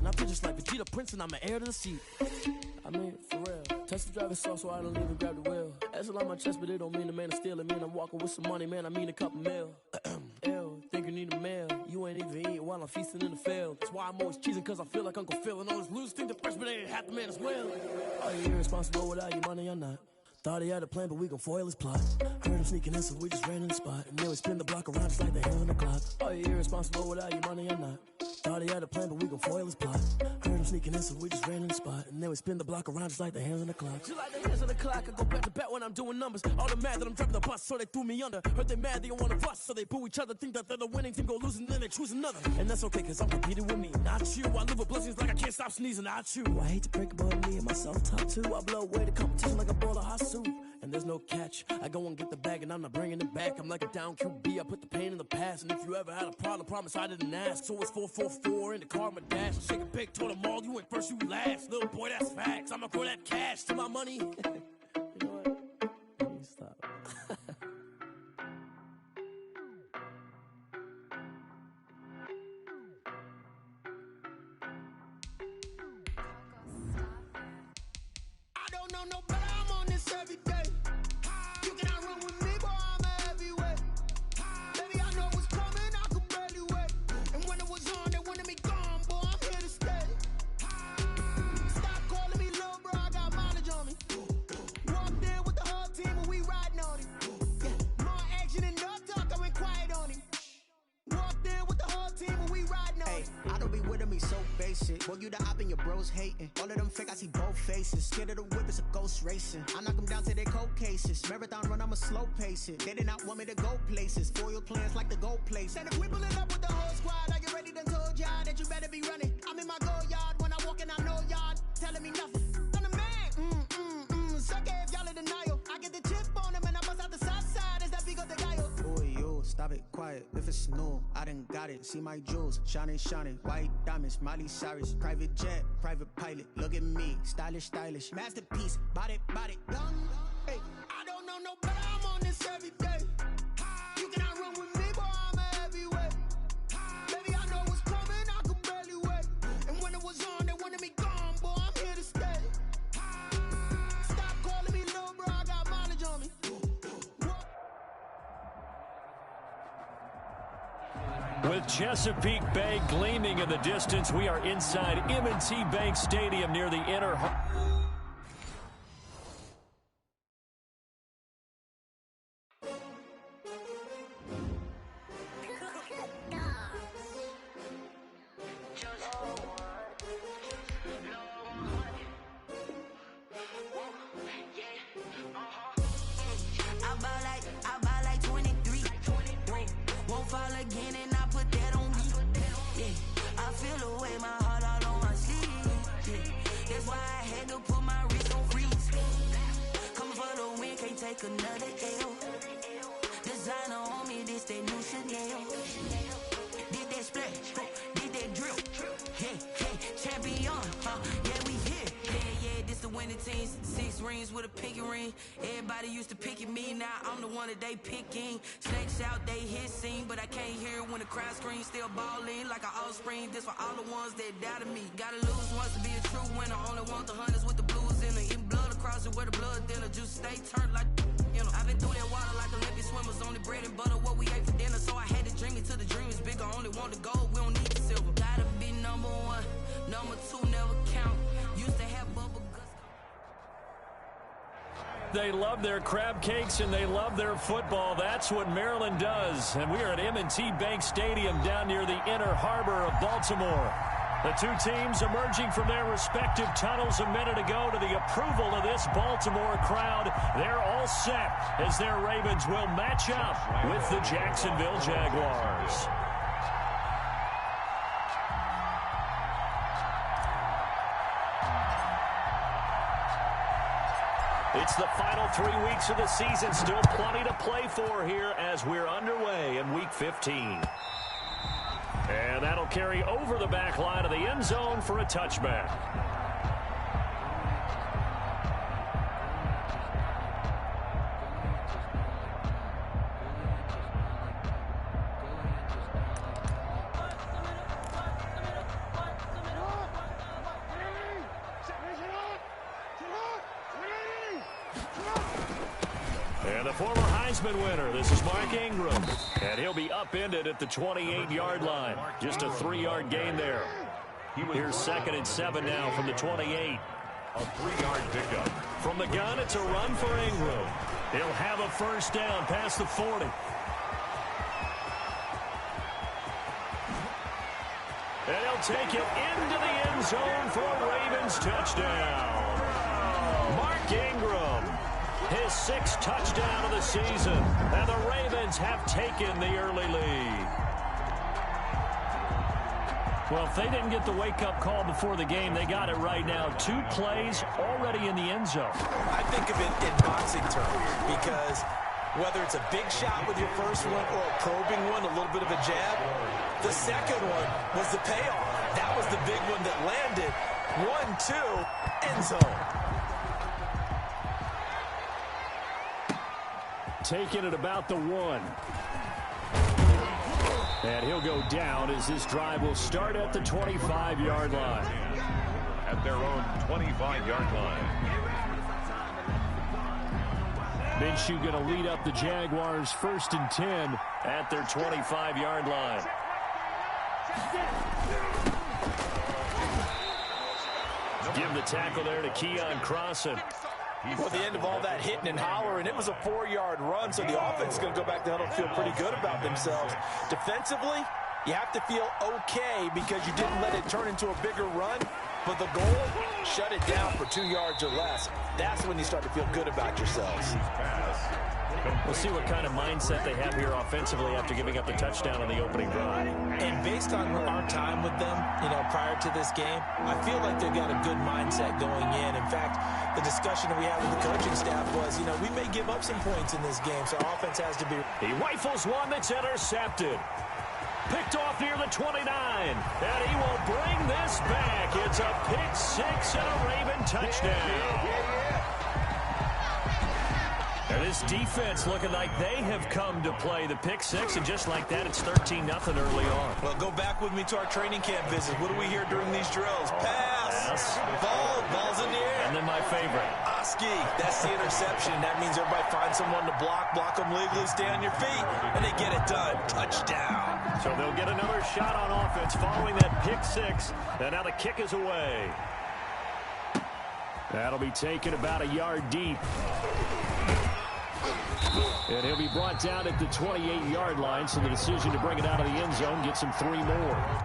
I feel just like Vegeta Prince and I'm an heir to the seat. I mean, for real. Test the driver's sauce so I don't even grab the wheel. That's on my chest, but it don't mean the man is stealing. It mean I'm walking with some money, man. I mean a couple mil. Ew, think you need a meal. You ain't even eating while I'm feasting in the field. That's why I'm always cheesing, cause I feel like Uncle Phil. And all those losers think the freshman ain't half the man as well. Are you irresponsible without your money or not? Thought he had a plan, but we gon' foil his plot. Heard him sneaking in, so we just ran in the spot. And then we spin the block around just like the hell in the clock. Are you irresponsible without your money or not? Thought he had a plan, but we gon' foil his plot. Heard him sneaking in, so we just ran in the spot. And then we spin the block around just like the hands on the clock. Just like the hands on the clock, I go back to back when I'm doing numbers. All the mad that I'm driving the bus, so they threw me under. Heard they mad, they don't wanna fuss, so they boo each other. Think that they're the winning team, go losing, then they choose another. And that's okay, cause I'm competing with me, not you. I live with blessings like I can't stop sneezing, not you. I hate to break about me and my self-talk too. I blow away the competition like a bowl of hot soup. And there's no catch. I go and get the bag and I'm not bringing it back. I'm like a down QB, I put the pain in the past. And if you ever had a problem, promise I didn't ask. So it's 444 in the car, my dash. I shake a big, told them all, you went first, you last. Little boy, that's facts. I'ma throw that cash to my money. You know what? Let me stop. I don't know no better, I'm on this every day. You cannot run with me, boy, I'm a heavyweight. Baby, I know what's coming, I could barely wait. And when it was on, they wanted me gone, boy, I'm here to stay. Stop calling me little bro, I got mileage on me. Walked in with the whole team and we riding on him. Yeah, more action and no talk, I went quiet on him. Walked in with the whole team and we riding on him. I don't be with him, he's so basic. Boy, you the op and your bros hating. All of them fake, I see both faces. Scared of the whip, it's a ghost racing. I knock them down to their cold cases. Marathon run, I'ma slow pace it. They did not want me to go places. Foil plans like the gold place. And if we pulling up with the whole squad, I get ready to told y'all that you better be running. I'm in my go yard, when I walk in, I know y'all telling me nothing. I'm the man, suck it if y'all in denial. I get the chip on him and I bust out the south side, is that big of the guy? Boy, yo, stop it, quiet. If it's new, I done got it. See my jewels, shining, shining. White diamonds, Miley Cyrus. Private jet, private pilot. Look at me, stylish, stylish. Masterpiece, body, young. Hey, I don't know no better, I'm on this every day. You cannot run with me, boy, I'm a heavyweight. Baby, I know what's coming, I could barely wait. And when it was on, they wanted me gone, boy, I'm here to stay. Stop calling me little bro, I got mileage on me. With Chesapeake Bay gleaming in the distance, we are inside M&T Bank Stadium near the inner... I buy like 23. Won't fall again and I put that on me. Yeah, I feel the way, my heart all on my sleeve. Yeah, that's why I had to put my wrist on freeze. Coming for the win, can't take another L. Designer on me, this that new Chanel. Did that splash, did that drill. Yeah, champion, yeah, we here. Yeah, this the winning team. 6 rings with a pinky ring. Everybody used to picking me, now I'm the one that they picking. Snakes out, they hit scene, but I can't hear when the crowd screams. Still balling like an offspring. This for all the ones that doubted me. Gotta lose once to be a true winner. Only want the hunters with the blues in it. Eating blood across it where the blood dinner. Juice stay turned like, you know. I've been through that water like Olympic swimmers. Only bread and butter, what we ate for dinner. So I had to dream it till the dream is bigger. Only want the gold, we don't need the silver. Gotta be number 1, number 2 never count. Used to have bubble guts. They love their crab cakes and they love their football. That's what Maryland does. And we are at M&T Bank Stadium down near the inner harbor of Baltimore. The two teams emerging from their respective tunnels a minute ago to the approval of this Baltimore crowd. They're all set as their Ravens will match up with the Jacksonville Jaguars. It's the final 3 weeks of the season. Still plenty to play for here as we're underway in Week 15. And that'll carry over the back line of the end zone for a touchback. And the former Heisman winner, this is Mark Ingram. And he'll be upended at the 28-yard line. Just a 3-yard gain there. Here's 2nd and 7 now from the 28. A 3-yard pickup. From the gun, it's a run for Ingram. He'll have a first down past the 40. And he'll take it into the end zone for a Ravens touchdown. Mark Ingram, his 6th touchdown of the season. And the Ravens have taken the early lead. Well, if they didn't get the wake-up call before the game, they got it right now. 2 plays already in the end zone. I think of it in boxing terms because whether it's a big shot with your first one or a probing one, a little bit of a jab, the second one was the payoff. That was the big one that landed. 1-2, end zone. Taking it about the 1. And he'll go down as this drive will start at the 25-yard line. At their own 25-yard line. Minshew going to lead up the Jaguars 1st and 10 at their 25-yard line. Give the tackle there to Keon Crossan. Well, the end of all that hitting and hollering, it was a 4-yard run, so the offense is going to go back to huddle and feel pretty good about themselves. Defensively, you have to feel okay because you didn't let it turn into a bigger run, but the goal, shut it down for 2 yards or less. That's when you start to feel good about yourselves. We'll see what kind of mindset they have here offensively after giving up the touchdown on the opening drive. And based on our time with them, prior to this game, I feel like they've got a good mindset going in. In fact, the discussion that we had with the coaching staff was, we may give up some points in this game, so our offense has to be... He rifles one that's intercepted. Picked off near the 29, and he will bring this back. It's a pick 6 and a Raven touchdown. And this defense looking like they have come to play the pick 6, and just like that, it's 13-0 early on. Well, go back with me to our training camp visit. What do we hear during these drills? Pass, ball's in the air. And then my favorite. Oski, that's the interception. That means everybody finds someone to block them legally, stay on your feet, and they get it done. Touchdown. So they'll get another shot on offense following that pick 6, and now the kick is away. That'll be taken about a yard deep. And he'll be brought down at the 28-yard line, so the decision to bring it out of the end zone gets him 3 more.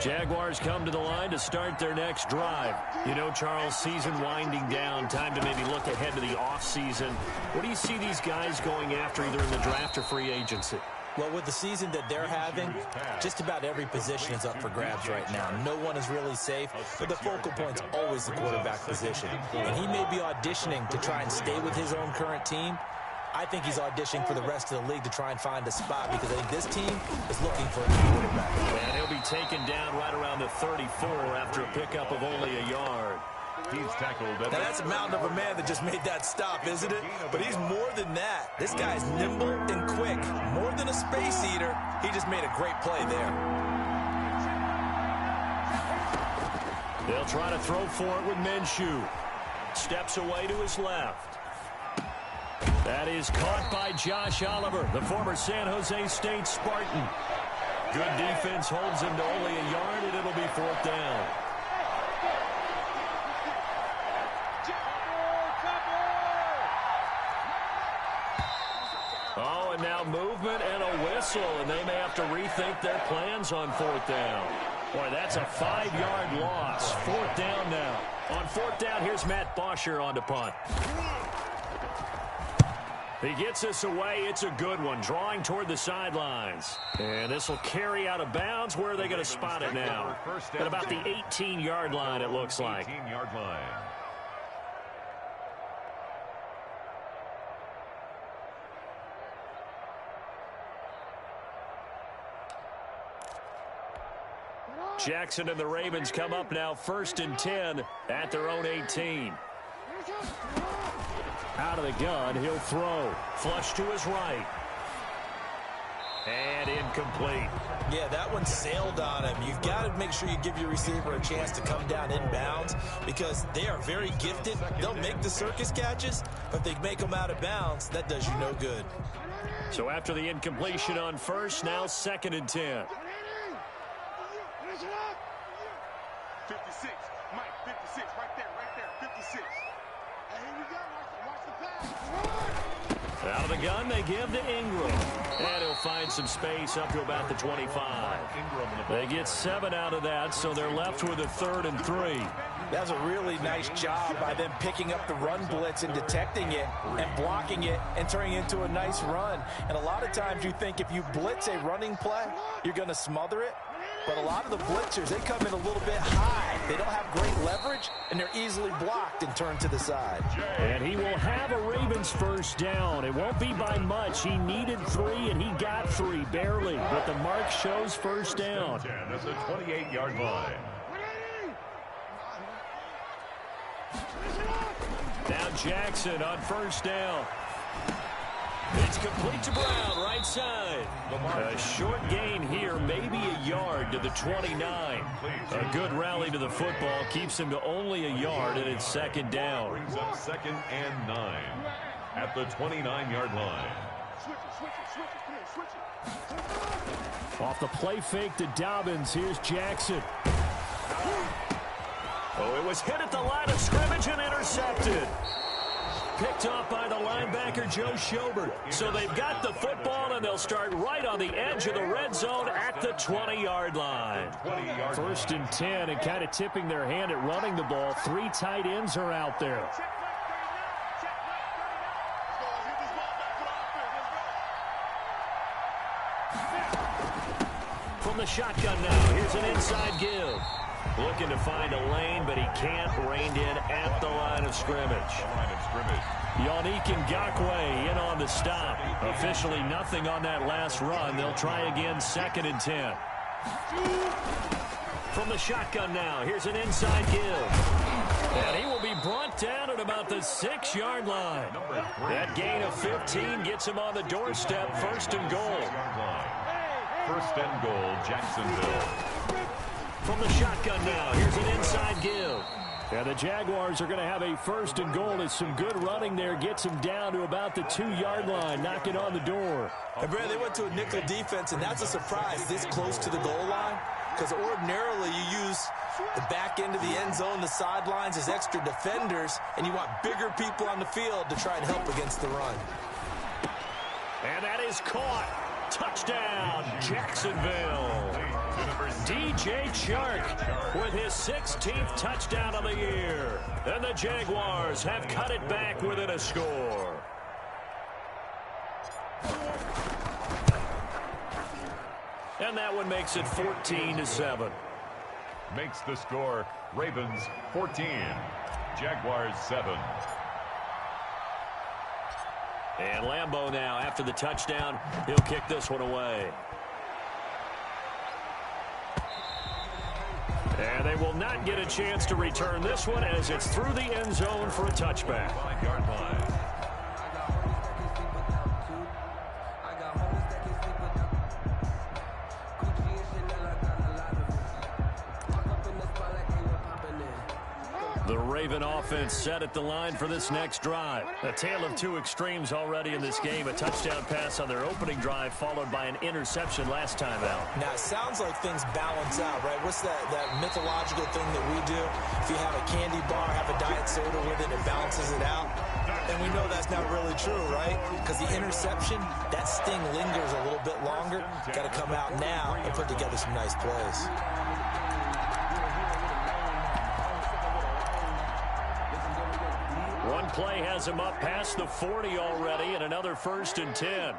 Jaguars come to the line to start their next drive. Charles, season winding down, time to maybe look ahead to the offseason. What do you see these guys going after either in the draft or free agency? Well, with the season that they're having, just about every position is up for grabs right now. No one is really safe, but the focal point's always the quarterback position. And he may be auditioning to try and stay with his own current team, I think he's auditioning for the rest of the league to try and find a spot because I think this team is looking for a new quarterback. And he'll be taken down right around the 34 after a pickup of only a yard. He's tackled. Now, that's a mountain of a man that just made that stop, isn't it? But he's more than that. This guy's nimble and quick. More than a space eater, he just made a great play there. They'll try to throw for it with Minshew. Steps away to his left. That is caught by Josh Oliver, the former San Jose State Spartan. Good defense holds him to only a yard, and it'll be 4th down. Oh, and now movement and a whistle, and they may have to rethink their plans on 4th down. Boy, that's a 5-yard loss. 4th down now. On 4th down, here's Matt Bosher on to punt. He gets this away. It's a good one, drawing toward the sidelines. And this will carry out of bounds. Where are they going to spot it now? At about the 18-yard line, it looks like. 18-yard line. Jackson and the Ravens come up now 1st and 10 at their own 18. Out of the gun, he'll throw. Flush to his right. And incomplete. Yeah, that one sailed on him. You've got to make sure you give your receiver a chance to come down inbounds because they are very gifted. They'll make the circus catches, but if they make them out of bounds, that does you no good. So after the incompletion on 1st, now 2nd and 10. 56, Mike, 56, right there, 56. Hey, here we go, watch the pass. Out of the gun, they give to Ingram. And he'll find some space up to about the 25. They get 7 out of that, so they're left with a 3rd and 3. That was a really nice job by them picking up the run blitz and detecting it and blocking it and turning it into a nice run. And a lot of times you think if you blitz a running play, you're going to smother it. But a lot of the blitzers, they come in a little bit high. They don't have great leverage, and they're easily blocked and turned to the side. And he will have a Ravens 1st down. It won't be by much. He needed 3, and he got 3, barely. But the mark shows 1st down. That's a 28-yard line. Now Jackson on 1st down. It's complete to Brown, right side. A short gain here, maybe a yard to the 29. A good rally to the football keeps him to only a yard, and it's 2nd down. Brings up 2nd and 9 at the 29-yard line. Off the play fake to Dobbins, here's Jackson. Oh, it was hit at the line of scrimmage and intercepted. Picked off by the linebacker, Joe Schobert. So they've got the football, and they'll start right on the edge of the red zone at the 20-yard line. 1st and 10, and kind of tipping their hand at running the ball. 3 tight ends are out there. From the shotgun now, here's an inside give. Looking to find a lane, but he can't. Reined in at the line of scrimmage. Yannick Ngakoue in on the stop. Officially nothing on that last run. They'll try again 2nd and 10. From the shotgun now, here's an inside give. And he will be brought down at about the 6-yard line. That gain of 15 gets him on the doorstep. 1st and goal. 1st and goal, Jacksonville. From the shotgun now, here's an inside give. Yeah, the Jaguars are going to have a 1st and goal. It's some good running there. Gets him down to about the 2-yard line, knocking on the door. And, Brad, they went to a nickel defense, and that's a surprise this close to the goal line because ordinarily you use the back end of the end zone, the sidelines as extra defenders, and you want bigger people on the field to try and help against the run. And that is caught. Touchdown, Jacksonville. DJ Chark with his 16th touchdown of the year. And the Jaguars have cut it back within a score. And that one makes it 14-7. Makes the score Ravens 14, Jaguars 7. And Lambeau now, after the touchdown, he'll kick this one away. And they will not get a chance to return this one as it's through the end zone for a touchback. 5-yard line. The Raven offense set at the line for this next drive. A tale of two extremes already in this game. A touchdown pass on their opening drive followed by an interception last time out. Now, it sounds like things balance out, right? What's that mythological thing that we do? If you have a candy bar, have a diet soda with it, it balances it out. And we know that's not really true, right? Because the interception, that sting lingers a little bit longer. Got to come out now and put together some nice plays. One play has him up past the 40 already, and another 1st and 10.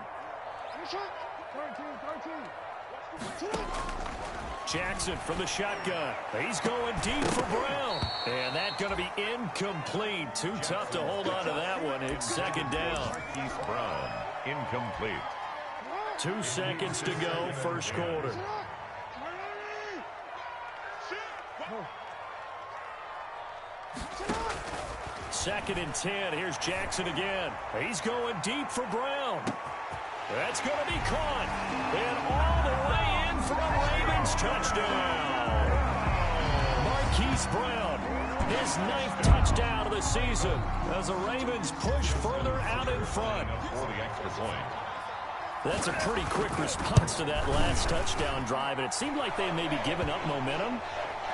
Jackson from the shotgun. He's going deep for Brown. And that's going to be incomplete. Too tough to hold on to that one. It's 2nd down. Keith Brown, incomplete. 2 seconds to go, first quarter. Second and 10. Here's Jackson again. He's going deep for Brown. That's going to be caught. And all the way in for a Ravens touchdown. Marquise Brown, his 9th touchdown of the season as the Ravens push further out in front. For the extra point. That's a pretty quick response to that last touchdown drive, and it seemed like they may be giving up momentum.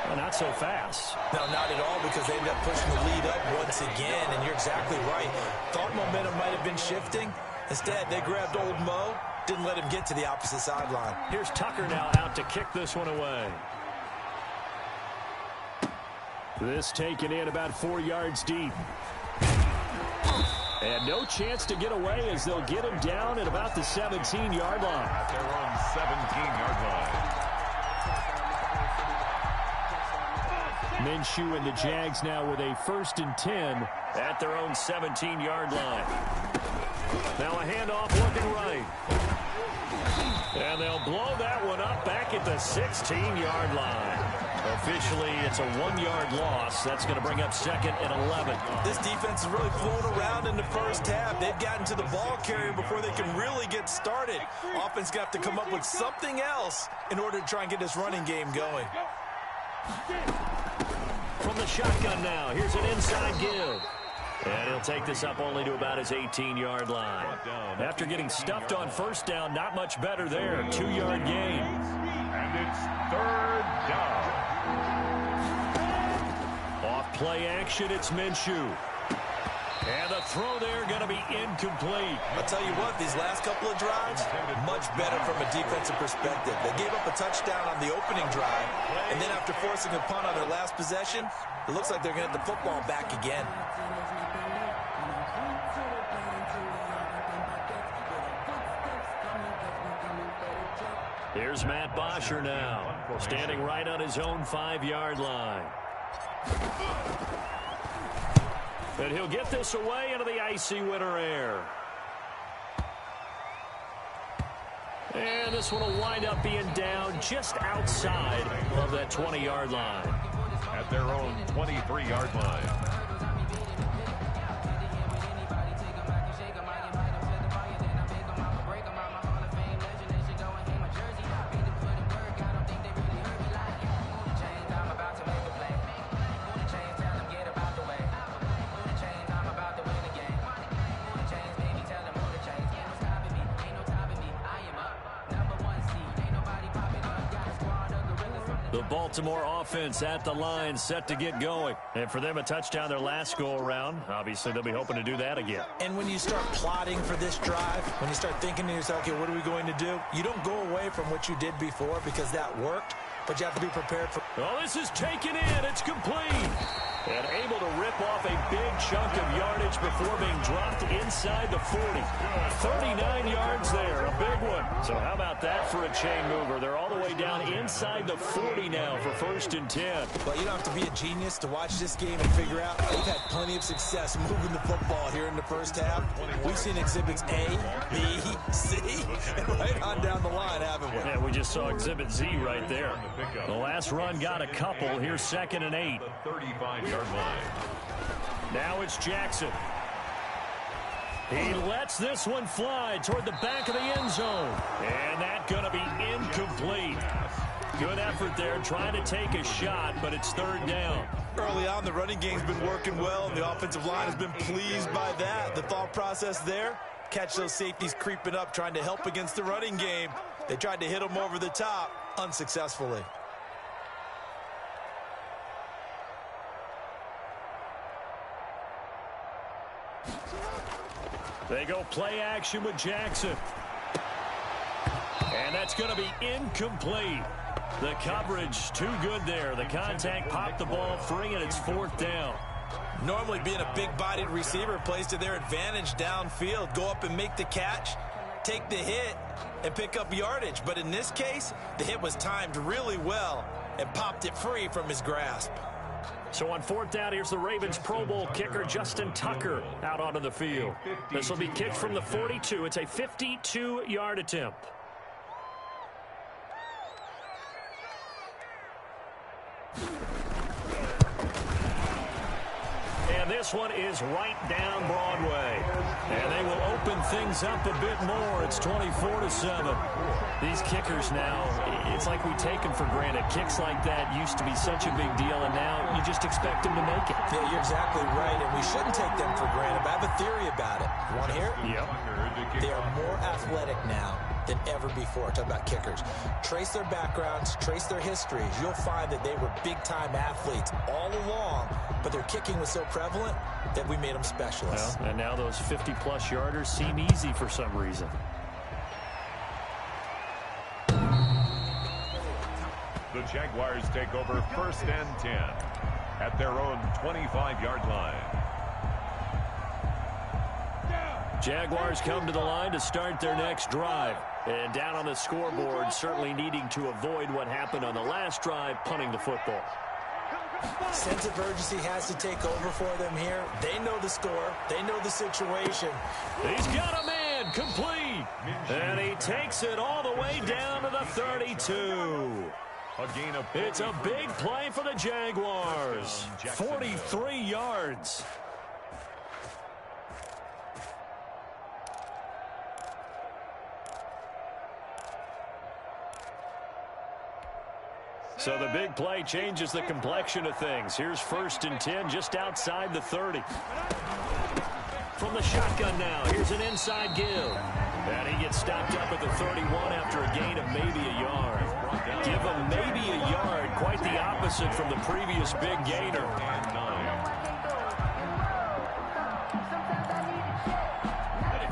Well, not so fast. No, not at all, because they ended up pushing the lead up once again, and you're exactly right. Thought momentum might have been shifting. Instead, they grabbed old Mo, didn't let him get to the opposite sideline. Here's Tucker now out to kick this one away. This taken in about 4 yards deep. And no chance to get away as they'll get him down at about the 17-yard line. At their own 17-yard line. Minshew and the Jags now with a 1st and 10 at their own 17-yard line. Now a handoff looking right. And they'll blow that one up back at the 16-yard line. Officially, it's a 1-yard loss. That's going to bring up 2nd and 11. This defense is really flown around in the first half. They've gotten to the ball carrier before they can really get started. Offense got to come up with something else in order to try and get this running game going. From the shotgun now, here's an inside give. And he'll take this up only to about his 18-yard line. After getting stuffed on 1st down, not much better there. 2-yard gain. And it's 3rd down. Off play action, it's Minshew. And the throw there going to be incomplete. I'll tell you what, these last couple of drives, much better from a defensive perspective. They gave up a touchdown on the opening drive, and then after forcing a punt on their last possession, it looks like they're going to get the football back again. Here's Matt Bosher now, standing right on his own 5-yard line. And he'll get this away into the icy winter air. And this one will wind up being down just outside of that 20-yard line. At their own 23-yard line. The Baltimore offense at the line, set to get going. And for them, a touchdown their last go-around. Obviously, they'll be hoping to do that again. And when you start plotting for this drive, when you start thinking to yourself, okay, what are we going to do? You don't go away from what you did before because that worked, but you have to be prepared for... Oh, this is taken in. It's complete. And able to rip off a big chunk of yardage before being dropped inside the 40. 39 yards there, a big one. So how about that for a chain mover? They're all the way down inside the 40 now for 1st and 10. But you don't have to be a genius to watch this game and figure out they've had plenty of success moving the football here in the first half. We've seen exhibits A, B, C, and right on down the line, haven't we? Yeah, we just saw exhibit Z right there. The last run got a couple. Here's 2nd and 8. The 35-yard line. Now it's Jackson. He lets this one fly toward the back of the end zone. And that's going to be incomplete. Good effort there trying to take a shot, but it's 3rd down. Early on, the running game's been working well, and the offensive line has been pleased by that. The thought process there, catch those safeties creeping up, trying to help against the running game. They tried to hit them over the top, unsuccessfully. They go play action with Jackson. And that's going to be incomplete. The coverage too good there. The contact popped the ball free, and it's 4th down. Normally being a big-bodied receiver plays to their advantage downfield. Go up and make the catch, take the hit, and pick up yardage. But in this case, the hit was timed really well and popped it free from his grasp. So on 4th down, here's the Ravens Pro Bowl kicker Justin Tucker out onto the field. This will be kicked from the 42. It's a 52-yard attempt. And this one is right down Broadway. And they will open things up a bit more. It's 24-7. These kickers now, it's like we take them for granted. Kicks like that used to be such a big deal, and now you just expect them to make it. Yeah, you're exactly right, and we shouldn't take them for granted. But I have a theory about it. You want to hear it? Yep. They are more athletic now than ever before. Talk about kickers. Trace their backgrounds, trace their histories. You'll find that they were big-time athletes all along, but their kicking was so prevalent that we made them specialists. Well, and now those 50-plus yarders seem easy for some reason. The Jaguars take over 1st and 10 at their own 25-yard line. Jaguars come to the line to start their next drive. And down on the scoreboard, certainly needing to avoid what happened on the last drive, punting the football. Sense of urgency has to take over for them here. They know the score. They know the situation. He's got a man, complete. And he takes it all the way down to the 32. It's a big play for the Jaguars. 43 yards. So the big play changes the complexion of things. Here's 1st and 10 just outside the 30. From the shotgun now, here's an inside give. And he gets stopped up at the 31 after a gain of maybe a yard. Give him maybe a yard, quite the opposite from the previous big gainer.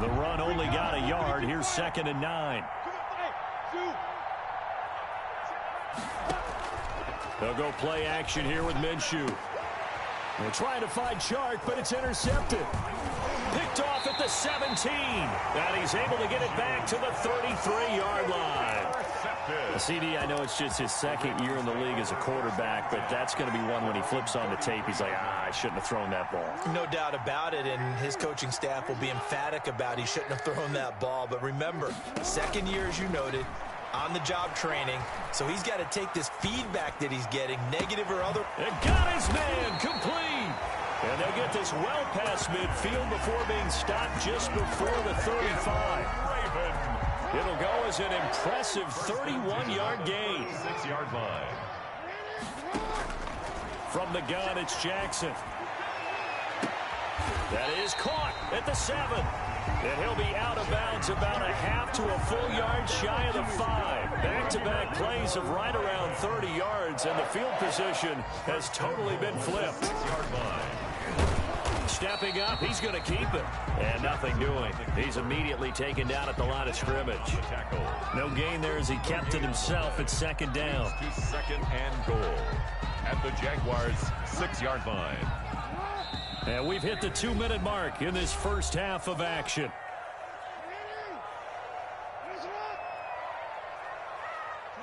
The run only got a yard. Here's 2nd and 9. They'll go play action here with Minshew. They're trying to find Chark, but it's intercepted. Picked off at the 17. And he's able to get it back to the 33-yard line. CD, I know it's just his 2nd year in the league as a quarterback, but that's going to be one when he flips on the tape. He's like, I shouldn't have thrown that ball. No doubt about it, and his coaching staff will be emphatic about he shouldn't have thrown that ball. But remember, 2nd year, as you noted, on-the-job training, so he's got to take this feedback that he's getting, negative or other. And got his man, complete. And they'll get this well past midfield before being stopped just before the 35. It'll go as an impressive 31-yard gain. 6-yard line. From the gun, it's Jackson. That is caught at the 7. And he'll be out of bounds about a half to a full yard shy of the 5. Back-to-back plays of right around 30 yards, and the field position has totally been flipped. 6-yard line. Stepping up, he's going to keep it. And nothing doing. He's immediately taken down at the line of scrimmage. No gain there as he kept it himself at second down. To second and goal at the Jaguars' 6-yard line. And we've hit the 2-minute mark in this first half of action.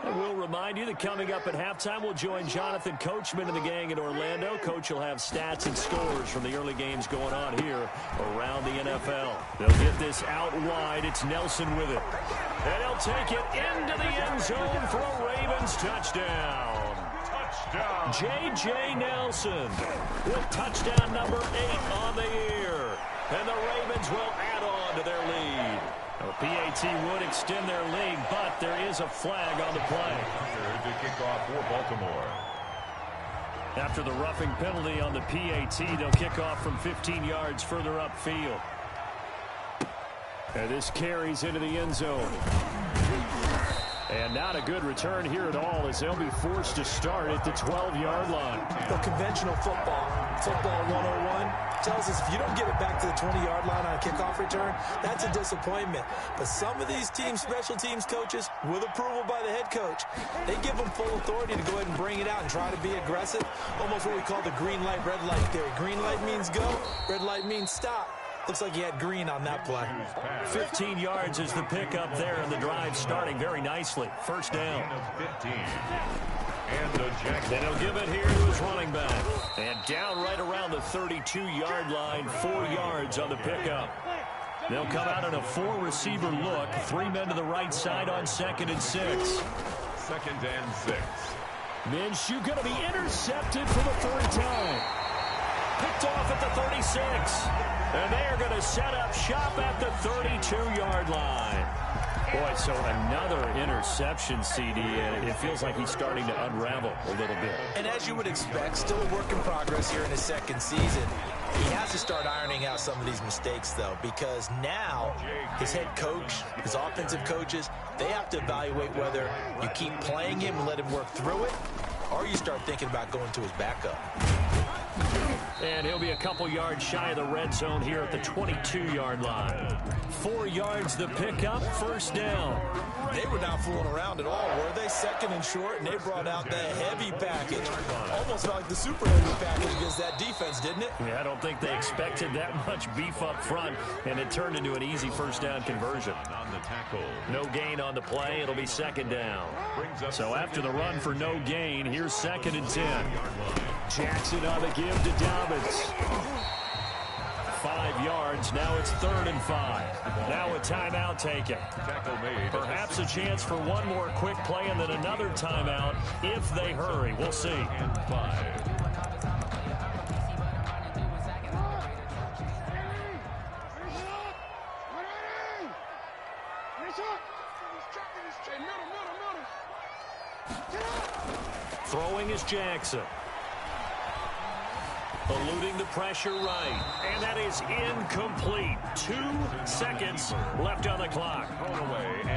And we'll remind you that coming up at halftime, we'll join Jonathan Coachman and the gang in Orlando. Coach will have stats and scores from the early games going on here around the NFL. They'll get this out wide. It's Nelson with it. And he'll take it into the end zone for a Ravens touchdown. J.J. Nelson with touchdown number 8 on the year. And the Ravens will add on to their lead. The PAT would extend their lead, but there is a flag on the play. To kick off for Baltimore. After the roughing penalty on the PAT, they'll kick off from 15 yards further upfield. And this carries into the end zone. And not a good return here at all as they'll be forced to start at the 12-yard line. The conventional football 101, tells us if you don't get it back to the 20-yard line on a kickoff return, that's a disappointment. But some of these teams, special teams coaches, with approval by the head coach, they give them full authority to go ahead and bring it out and try to be aggressive. Almost what we call the green light, red light theory. Green light means go, red light means stop. Looks like he had green on that play. 15 yards is the pickup there, and the drive starting very nicely. First down. 15. And the Jaguars. Then he'll give it here to his running back. And down right around the 32-yard line, 4 yards on the pickup. They'll come out in a 4-receiver look. 3 men to the right side on 2nd and 6. 2nd and 6. Minshew going to be intercepted for the 3rd time. Picked off at the 36. And they are going to set up shop at the 32-yard line. Boy, so another interception, CD, and it feels like he's starting to unravel a little bit. And as you would expect, still a work in progress here in his 2nd season. He has to start ironing out some of these mistakes, though, because now his head coach, his offensive coaches, they have to evaluate whether you keep playing him and let him work through it, or you start thinking about going to his backup. And he'll be a couple yards shy of the red zone here at the 22-yard line. 4 yards the pickup, first down. They were not fooling around at all, were they? 2nd and short, and they brought out the heavy package. Almost like the super heavy package against that defense, didn't it? Yeah, I don't think they expected that much beef up front, and it turned into an easy first down conversion. On the tackle. No gain on the play. It'll be 2nd down. So after the run for no gain, here's 2nd and 10. Jackson on the give to Dobbins. 5 yards. Now it's 3rd and 5. Now a timeout taken. Perhaps a chance for one more quick play and then another timeout if they hurry. We'll see. And 5. Throwing is Jackson. Eluding the pressure right. And that is incomplete. 2 seconds left on the clock.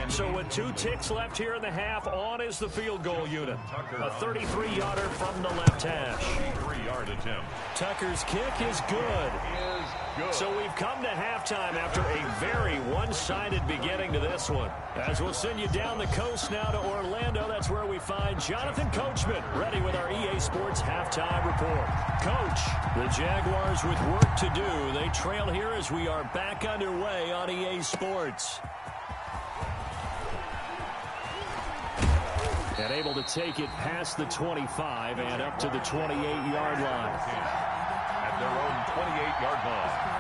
So with 2 ticks left here in the half, on is the field goal unit. A 33-yarder from the left hash. 3-yard attempt. Tucker's kick is good. So we've come to halftime after a very one-sided beginning to this one. As we'll send you down the coast now to Orlando, that's where we find Jonathan Coachman, ready with our EA Sports halftime report. Coach, the Jaguars with work to do. They trail here as we are back underway on EA Sports. And able to take it past the 25 and up to the 28-yard line. At their own 28-yard line.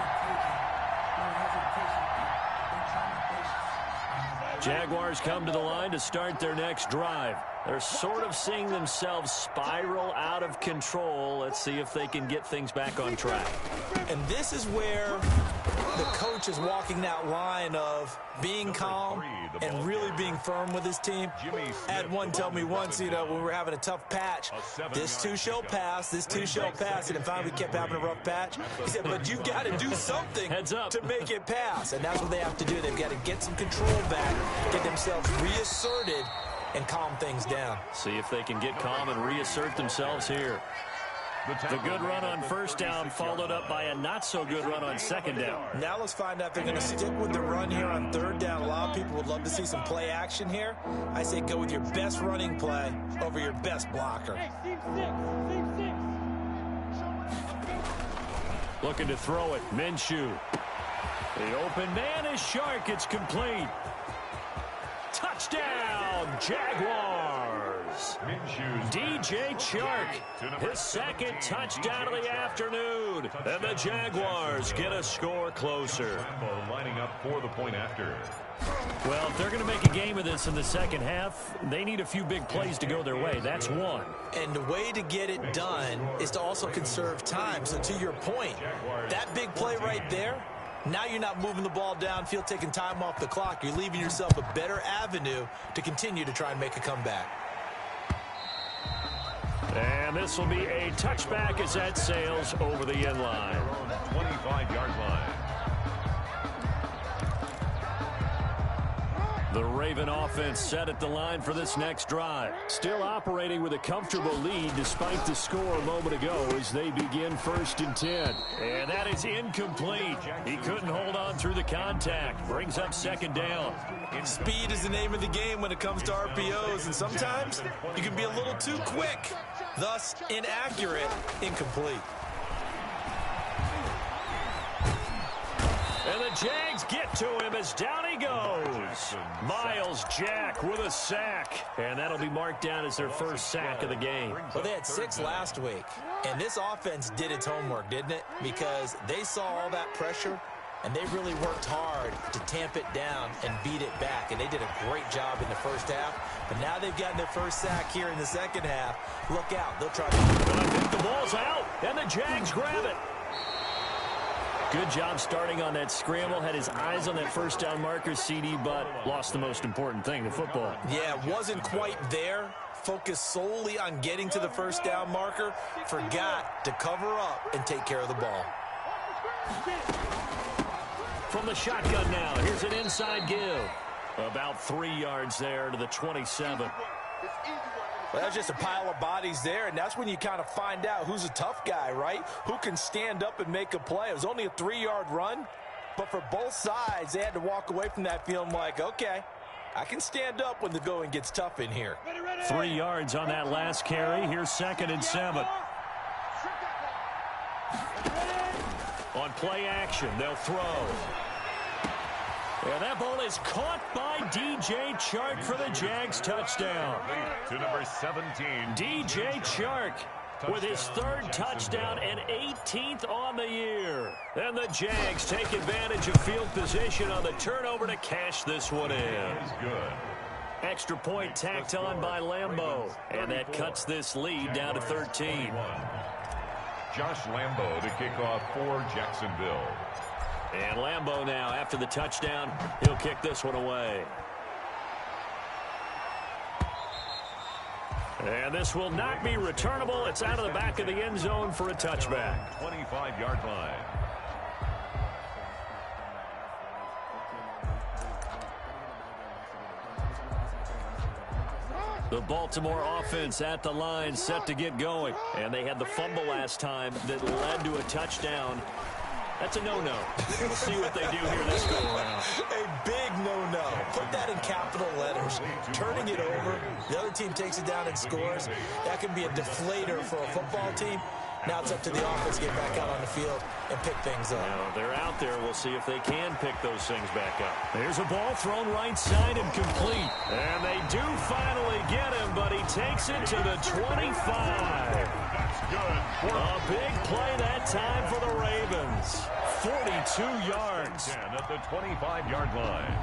Jaguars come to the line to start their next drive. They're sort of seeing themselves spiral out of control. Let's see if they can get things back on track. And this is where the coach is walking that line of being calm and really being firm with his team. I had one tell me once, when we were having a tough patch, this too shall pass, this too shall pass. And finally we kept having a rough patch. He said, but you got to do something to make it pass. And that's what they have to do. They've got to get some control back, get themselves reasserted, and calm things down. See if they can get calm and reassert themselves here. The good run on first down followed up by a not-so-good run on second down. Now let's find out if they're going to stick with the run here on third down. A lot of people would love to see some play action here. I say go with your best running play over your best blocker. Looking to throw it. Minshew. The open man is Shark. It's complete. Touchdown, Jaguars. DJ Chark, his second touchdown of the afternoon. And the Jaguars get a score closer. Lining up for the point after. Well, if they're going to make a game of this in the second half, they need a few big plays to go their way. That's one. And the way to get it done is to also conserve time. So to your point, that big play right there, now you're not moving the ball downfield, taking time off the clock. You're leaving yourself a better avenue to continue to try and make a comeback. And this will be a touchback as that sails over the end line. 25-yard line. The Raven offense set at the line for this next drive. Still operating with a comfortable lead despite the score a moment ago as they begin 1st and 10. And that is incomplete. He couldn't hold on through the contact. Brings up 2nd down. Speed is the name of the game when it comes to RPOs, and sometimes you can be a little too quick, thus inaccurate, incomplete. And the Jags get to him as down he goes. Miles Jack with a sack. And that'll be marked down as their first sack of the game. Well, they had 6 last week. And this offense did its homework, didn't it? Because they saw all that pressure, and they really worked hard to tamp it down and beat it back. And they did a great job in the first half. But now they've gotten their first sack here in the second half. Look out. They'll try to... But I think the ball's out, and the Jags grab it. Good job starting on that scramble. Had his eyes on that first down marker, CD, but lost the most important thing, the football. Yeah, wasn't quite there. Focused solely on getting to the first down marker. Forgot to cover up and take care of the ball. From the shotgun now, here's an inside give. About 3 yards there to the 27. Well, that's just a pile of bodies there, and that's when you kind of find out who's a tough guy, right? Who can stand up and make a play. It was only a 3-yard run, but for both sides, they had to walk away from that feeling like, okay, I can stand up when the going gets tough in here. 3 yards on that last carry. Here's 2nd and 7. On play action, they'll throw. And that ball is caught by DJ Chark for the Jags touchdown. To number 17. DJ Chark with his 3rd touchdown and 18th on the year. And the Jags take advantage of field position on the turnover to cash this one in. Good. Extra point tacked on by Lambeau. And that cuts this lead down to 13. Josh Lambeau to kick off for Jacksonville. And Lambeau now, after the touchdown, he'll kick this one away. And this will not be returnable. It's out of the back of the end zone for a touchback. 25-yard line. The Baltimore offense at the line, set to get going. And they had the fumble last time that led to a touchdown. That's a no-no. We'll see what they do here this go-around. A big no-no. Put that in capital letters. Turning it over, the other team takes it down and scores. That can be a deflator for a football team. Now it's up to the offense to get back out on the field and pick things up. Now, they're out there. We'll see if they can pick those things back up. There's a ball thrown right side and complete. And they do finally get him, but he takes it to the 25. That's good. A big play that time for the Ravens. 42 yards. 10 at the 25-yard line.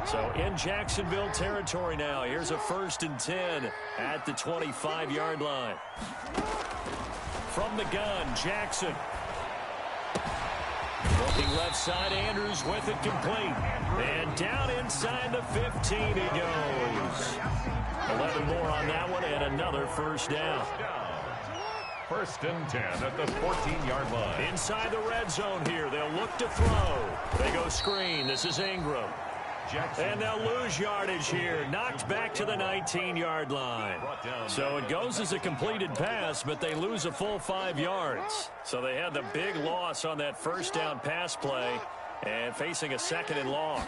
So in Jacksonville territory now. Here's a 1st and 10 at the 25-yard line. From the gun, Jackson. Looking left side, Andrews with it complete. And down inside the 15 he goes. 11 more on that one and another 1st down. 1st and 10 at the 14-yard line. Inside the red zone here. They'll look to throw. They go screen. This is Ingram. And they'll lose yardage here. Knocked back to the 19-yard line. So it goes as a completed pass, but they lose a full 5 yards. So they had the big loss on that first down pass play and facing a 2nd and long.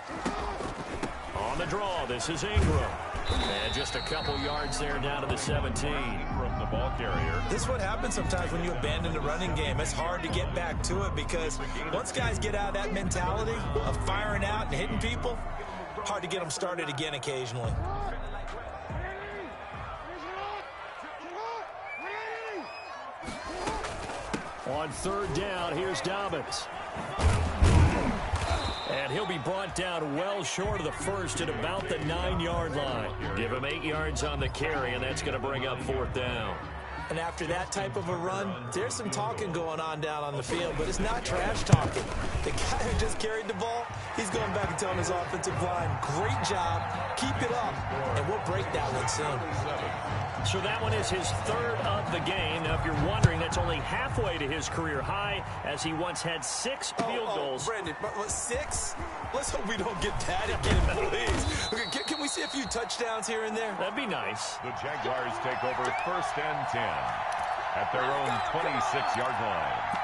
On the draw, this is Ingram. And just a couple yards there down to the 17. From the ball carrier. This is what happens sometimes when you abandon the running game. It's hard to get back to it because once guys get out of that mentality of firing out and hitting people, hard to get them started again occasionally. On 3rd down, here's Dobbins. And he'll be brought down well short of the first at about the 9-yard line. Give him 8 yards on the carry, and that's going to bring up 4th down. And after that type of a run, there's some talking going on down on the field, but it's not trash talking. The guy who just carried the ball, he's going back and telling his offensive line, great job, keep it up, and we'll break that one soon. So that one is his 3rd of the game. Now, if you're wondering, that's only halfway to his career high, as he once had 6 field goals. Brandon, but 6? Let's hope we don't get that again, please. Okay, can we see a few touchdowns here and there? That'd be nice. The Jaguars take over 1st and 10 at their own 26-yard line.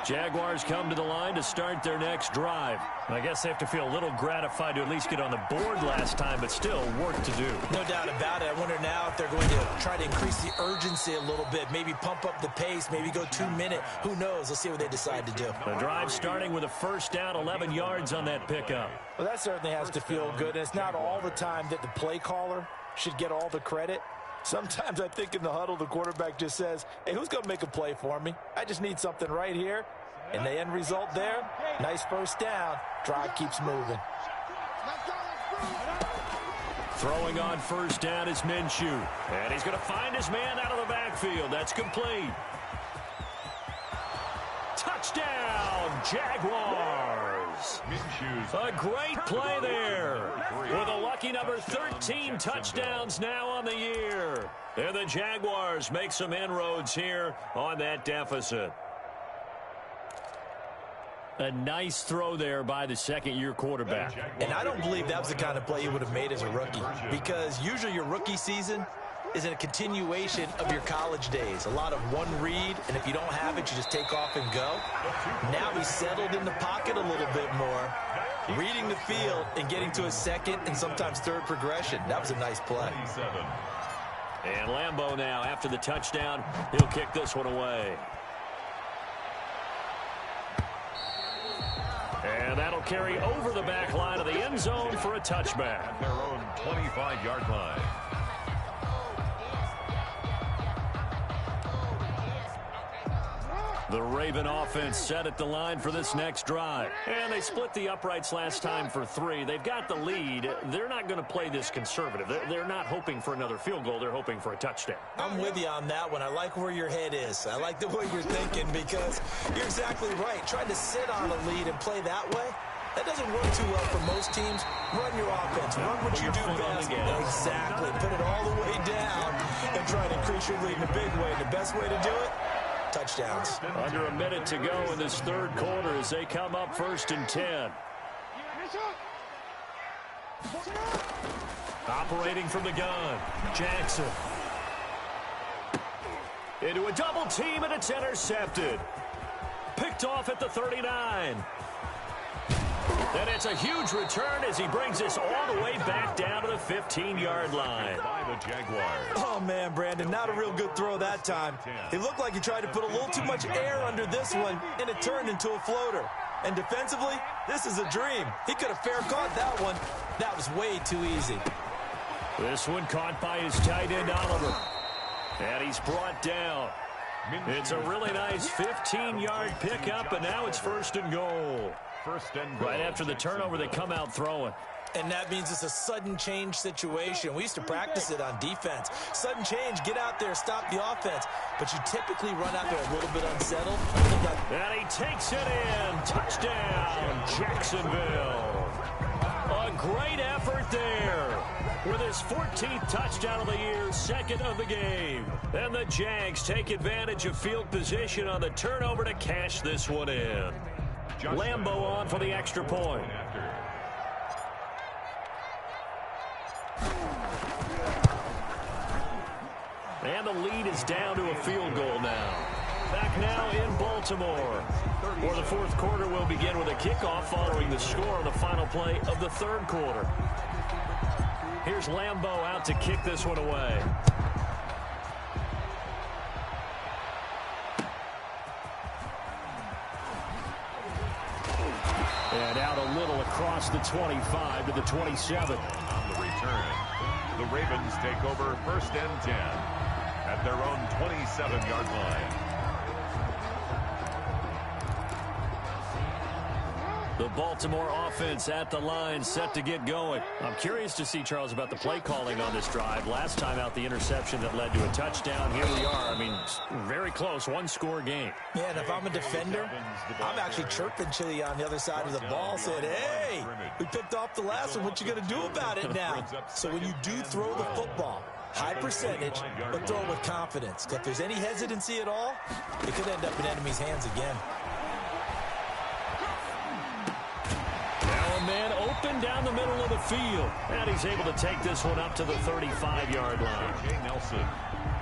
Jaguars come to the line to start their next drive. I guess they have to feel a little gratified to at least get on the board last time, but still work to do. No doubt about it. I wonder now if they're going to try to increase the urgency a little bit, maybe pump up the pace, maybe go 2-minute. Who knows? Let's see what they decide to do. The drive starting with a 1st down, 11 yards on that pickup. Well, that certainly has to feel good. And it's not all the time that the play caller should get all the credit. Sometimes I think in the huddle, the quarterback just says, hey, who's going to make a play for me? I just need something right here. And the end result there, nice 1st down. Drive keeps moving. Throwing on 1st down is Minshew. And he's going to find his man out of the backfield. That's complete. Touchdown, Jaguars. A great play there. With a lucky number 13 touchdowns now on the year. And the Jaguars make some inroads here on that deficit. A nice throw there by the 2nd-year quarterback. And I don't believe that was the kind of play he would have made as a rookie, because usually your rookie season is a continuation of your college days. A lot of one read, and if you don't have it, you just take off and go. Now he's settled in the pocket a little bit more, reading the field and getting to a 2nd and sometimes 3rd progression. That was a nice play. And Lambeau now, after the touchdown, he'll kick this one away. And that'll carry over the back line of the end zone for a touchback. Their own 25-yard line. The Raven offense set at the line for this next drive. And they split the uprights last time for 3. They've got the lead. They're not going to play this conservative. They're not hoping for another field goal. They're hoping for a touchdown. I'm with you on that one. I like where your head is. I like the way you're thinking, because you're exactly right. Trying to sit on a lead and play that way, that doesn't work too well for most teams. Run your offense. Run what you do best. Exactly. Put it all the way down and try to increase your lead in a big way. And the best way to do it, touchdowns. Under a minute to go in this 3rd quarter as they come up 1st and 10. Operating from the gun, Jackson. Into a double team, and it's intercepted. Picked off at the 39. And it's a huge return as he brings this all the way back down to the 15-yard line. By the Jaguars. Oh, man, Brandon, not a real good throw that time. It looked like he tried to put a little too much air under this one, and it turned into a floater. And defensively, this is a dream. He could have fair caught that one. That was way too easy. This one caught by his tight end, Oliver. And he's brought down. It's a really nice 15-yard pickup, and now it's 1st and goal. 1st and goal. Right after the turnover, they come out throwing. And that means it's a sudden change situation. We used to practice it on defense. Sudden change, get out there, stop the offense. But you typically run out there a little bit unsettled. And he takes it in. Touchdown, Jacksonville. A great effort there with his 14th touchdown of the year, second of the game. And the Jags take advantage of field position on the turnover to cash this one in. Lambeau on for the extra point. And the lead is down to a field goal now. Back now in Baltimore, where the fourth quarter will begin with a kickoff following the score on the final play of the third quarter. Here's Lambeau out to kick this one away. And out a little across the 25 to the 27. On the return, the Ravens take over 1st and 10 at their own 27-yard line. The Baltimore offense at the line, set to get going. I'm curious to see, Charles, about the play calling on this drive. Last time out, the interception that led to a touchdown. Here we are. I mean, very close, one-score game. Yeah, and if I'm a defender, I'm actually chirping Chili on the other side of the ball, saying, hey, we picked off the last one. What you going to do about it now? So when you do throw the football, high percentage, but throw it with confidence. If there's any hesitancy at all, it could end up in enemy's hands again. Man open down the middle of the field. And he's able to take this one up to the 35-yard line.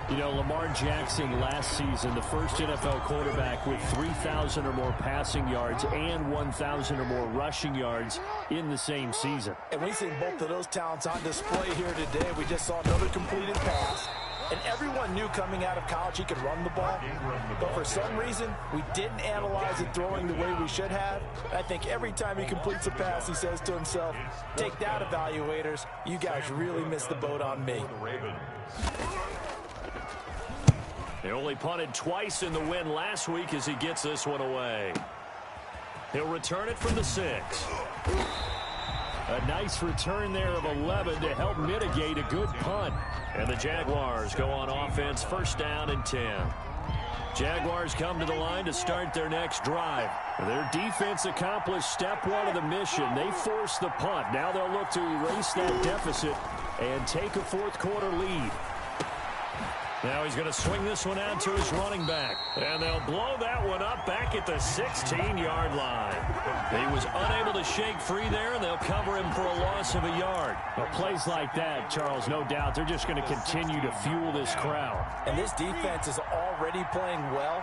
You know, Lamar Jackson last season, the first NFL quarterback with 3,000 or more passing yards and 1,000 or more rushing yards in the same season. And we see both of those talents on display here today. We just saw another completed pass. And everyone knew coming out of college he could run the ball. But for some reason, we didn't analyze it throwing the way we should have. I think every time he completes a pass, he says to himself, take that, evaluators. You guys really missed the boat on me. He only punted twice in the win last week as he gets this one away. He'll return it from the 6. A nice return there of 11 to help mitigate a good punt. And the Jaguars go on offense, 1st down and 10. Jaguars come to the line to start their next drive. Their defense accomplished step 1 of the mission. They forced the punt. Now they'll look to erase that deficit and take a fourth quarter lead. Now he's going to swing this one out to his running back. And they'll blow that one up back at the 16-yard line. He was unable to shake free there, and they'll cover him for a loss of a yard. Well, plays like that, Charles, no doubt, they're just going to continue to fuel this crowd. And this defense is already playing well,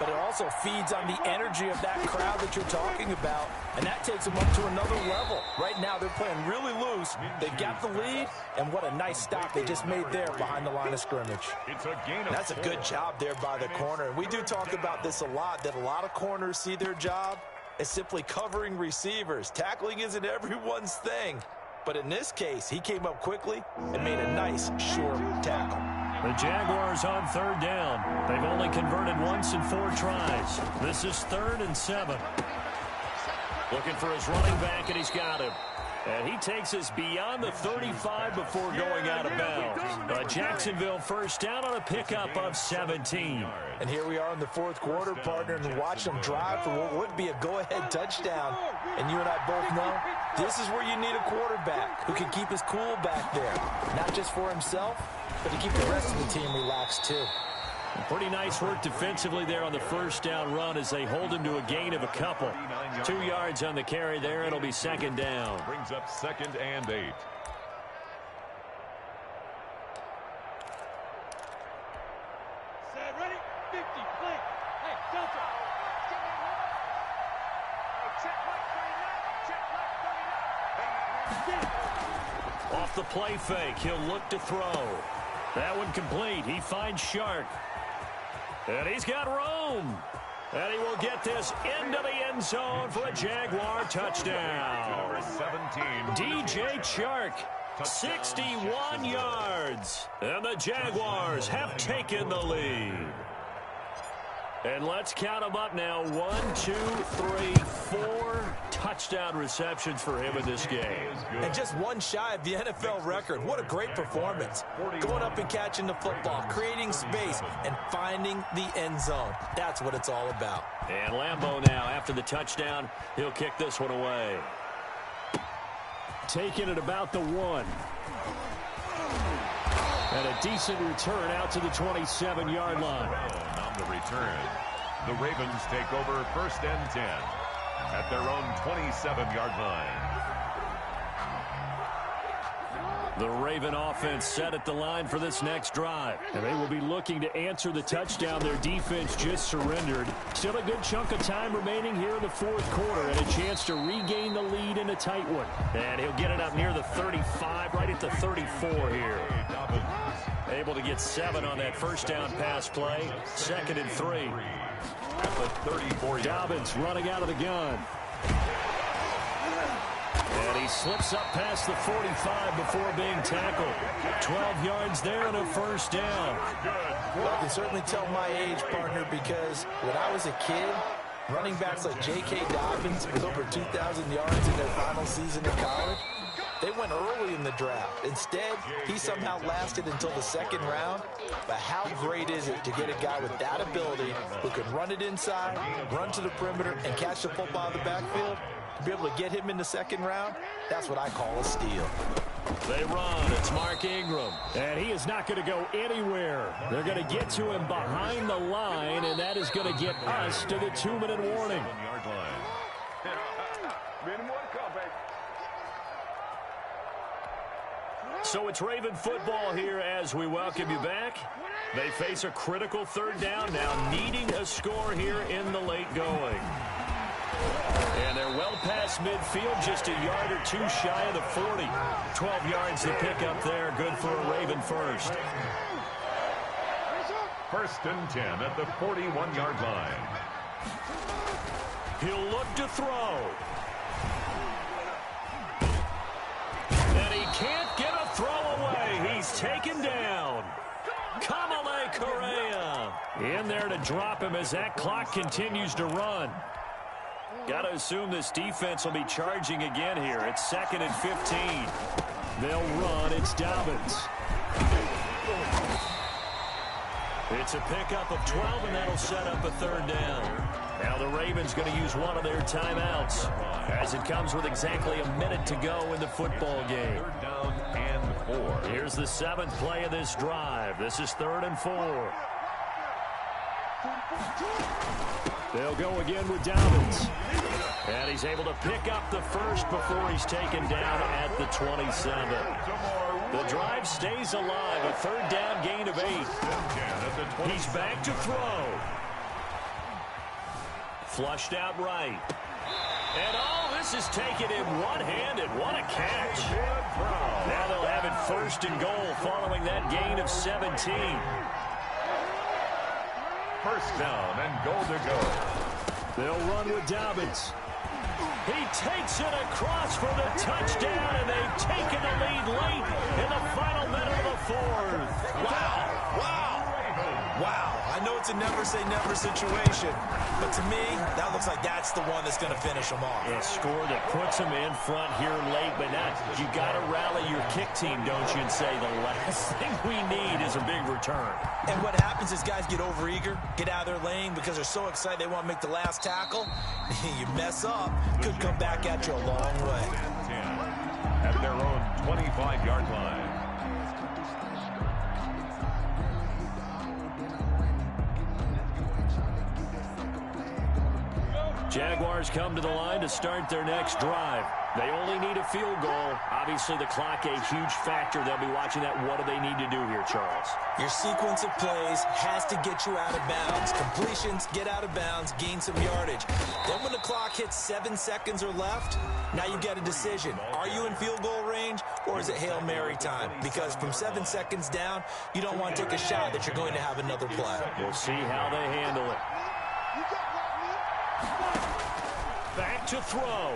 but it also feeds on the energy of that crowd that you're talking about, and that takes them up to another level. Right now, they're playing really loose. They got the lead, and what a nice stop they just made there behind the line of scrimmage. That's a good job there by the corner. And we do talk about this a lot, that a lot of corners see their job as simply covering receivers. Tackling isn't everyone's thing. But in this case, he came up quickly and made a nice, sure tackle. The Jaguars on 3rd down. They've only converted once in 4 tries. This is 3rd and 7. Looking for his running back, and he's got him. And he takes us beyond the 35 before going out of bounds. Jacksonville 1st down on a pickup of 17. And here we are in the fourth quarter, partner, and watch them drive for what would be a go-ahead touchdown. And you and I both know this is where you need a quarterback who can keep his cool back there. Not just for himself, but to keep the rest of the team relaxed too. Pretty nice work defensively there on the 1st down run as they hold him to a gain of a couple. 2 yards on the carry there. It'll be 2nd down. Brings up 2nd and 8. Set, ready, 50, play. Hey, Delta. Check, 39. Off the play fake, he'll look to throw. That one complete. He finds Shark. And he's got room. And he will get this into the end zone for a Jaguar touchdown. Number 17. DJ Chark, 61 yards. And the Jaguars have taken the lead. And let's count them up now. 1, 2, 3, 4 touchdown receptions for him in this game. And just one shy of the NFL record. What a great performance. Going up and catching the football, creating space, and finding the end zone. That's what it's all about. And Lambeau now, after the touchdown, he'll kick this one away. taken at about the 1. And a decent return out to the 27-yard line. On the return, the Ravens take over 1st and 10 at their own 27-yard line. The Raven offense set at the line for this next drive. And they will be looking to answer the touchdown their defense just surrendered. Still a good chunk of time remaining here in the 4th quarter and a chance to regain the lead in a tight one. And he'll get it up near the 35, right at the 34 here. Able to get 7 on that first down pass play. 2nd and 3. At the 34. Dobbins running out of the gun. And he slips up past the 45 before being tackled. 12 yards there and a first down. Well, I can certainly tell my age, partner, because when I was a kid, running backs like J.K. Dobbins with over 2,000 yards in their final season in college, they went early in the draft. Instead, he somehow lasted until the 2nd round. But how great is it to get a guy with that ability who can run it inside, run to the perimeter, and catch the football in the backfield? To be able to get him in the 2nd round, that's what I call a steal. They run. It's Mark Ingram. And he is not going to go anywhere. They're going to get to him behind the line, and that is going to get us to the 2-minute warning. So it's Raven football here as we welcome you back. They face a critical 3rd down now, needing a score here in the late going. And they're well past midfield, just a yard or 2 shy of the 40. 12 yards to pick up there. Good for a Raven first. 1st and 10 at the 41-yard line. He'll look to throw. And he can't get a throw away. He's taken down. Kamale Correa in there to drop him as that clock continues to run. Got to assume this defense will be charging again here. It's 2nd and 15. They'll run. It's Dobbins. It's a pickup of 12, and that'll set up a 3rd down. Now the Ravens going to use one of their timeouts as it comes with exactly a minute to go in the football game. 3rd down and 4. Here's the 7th play of this drive. This is 3rd and 4. They'll go again with Dobbins. And he's able to pick up the first before he's taken down at the 27. The drive stays alive. A 3rd down gain of 8. He's back to throw. Flushed out right. And this is taken in one-handed. What a catch. Now they'll have it 1st and goal following that gain of 17. 1st down and goal to go. They'll run with Dobbins. He takes it across for the touchdown, and they've taken the lead late in the final minute of the 4th. Wow. I know it's a never-say-never situation, but to me, that looks like that's the one that's going to finish them off. A score that puts them in front here late, but not. You got to rally your kick team, don't you, and say the last thing we need is a big return. And what happens is guys get overeager, get out of their lane because they're so excited they want to make the last tackle. You mess up, could come back at you a long way. At their own 25-yard line. Jaguars come to the line to start their next drive. They only need a field goal. Obviously, the clock a huge factor. They'll be watching that. What do they need to do here, Charles? Your sequence of plays has to get you out of bounds. Completions, get out of bounds, gain some yardage. Then when the clock hits 7 seconds or left, now you get a decision. Are you in field goal range, or is it Hail Mary time? Because from 7 seconds down, you don't want to take a shot that you're going to have another play. We'll see how they handle it. Back to throw.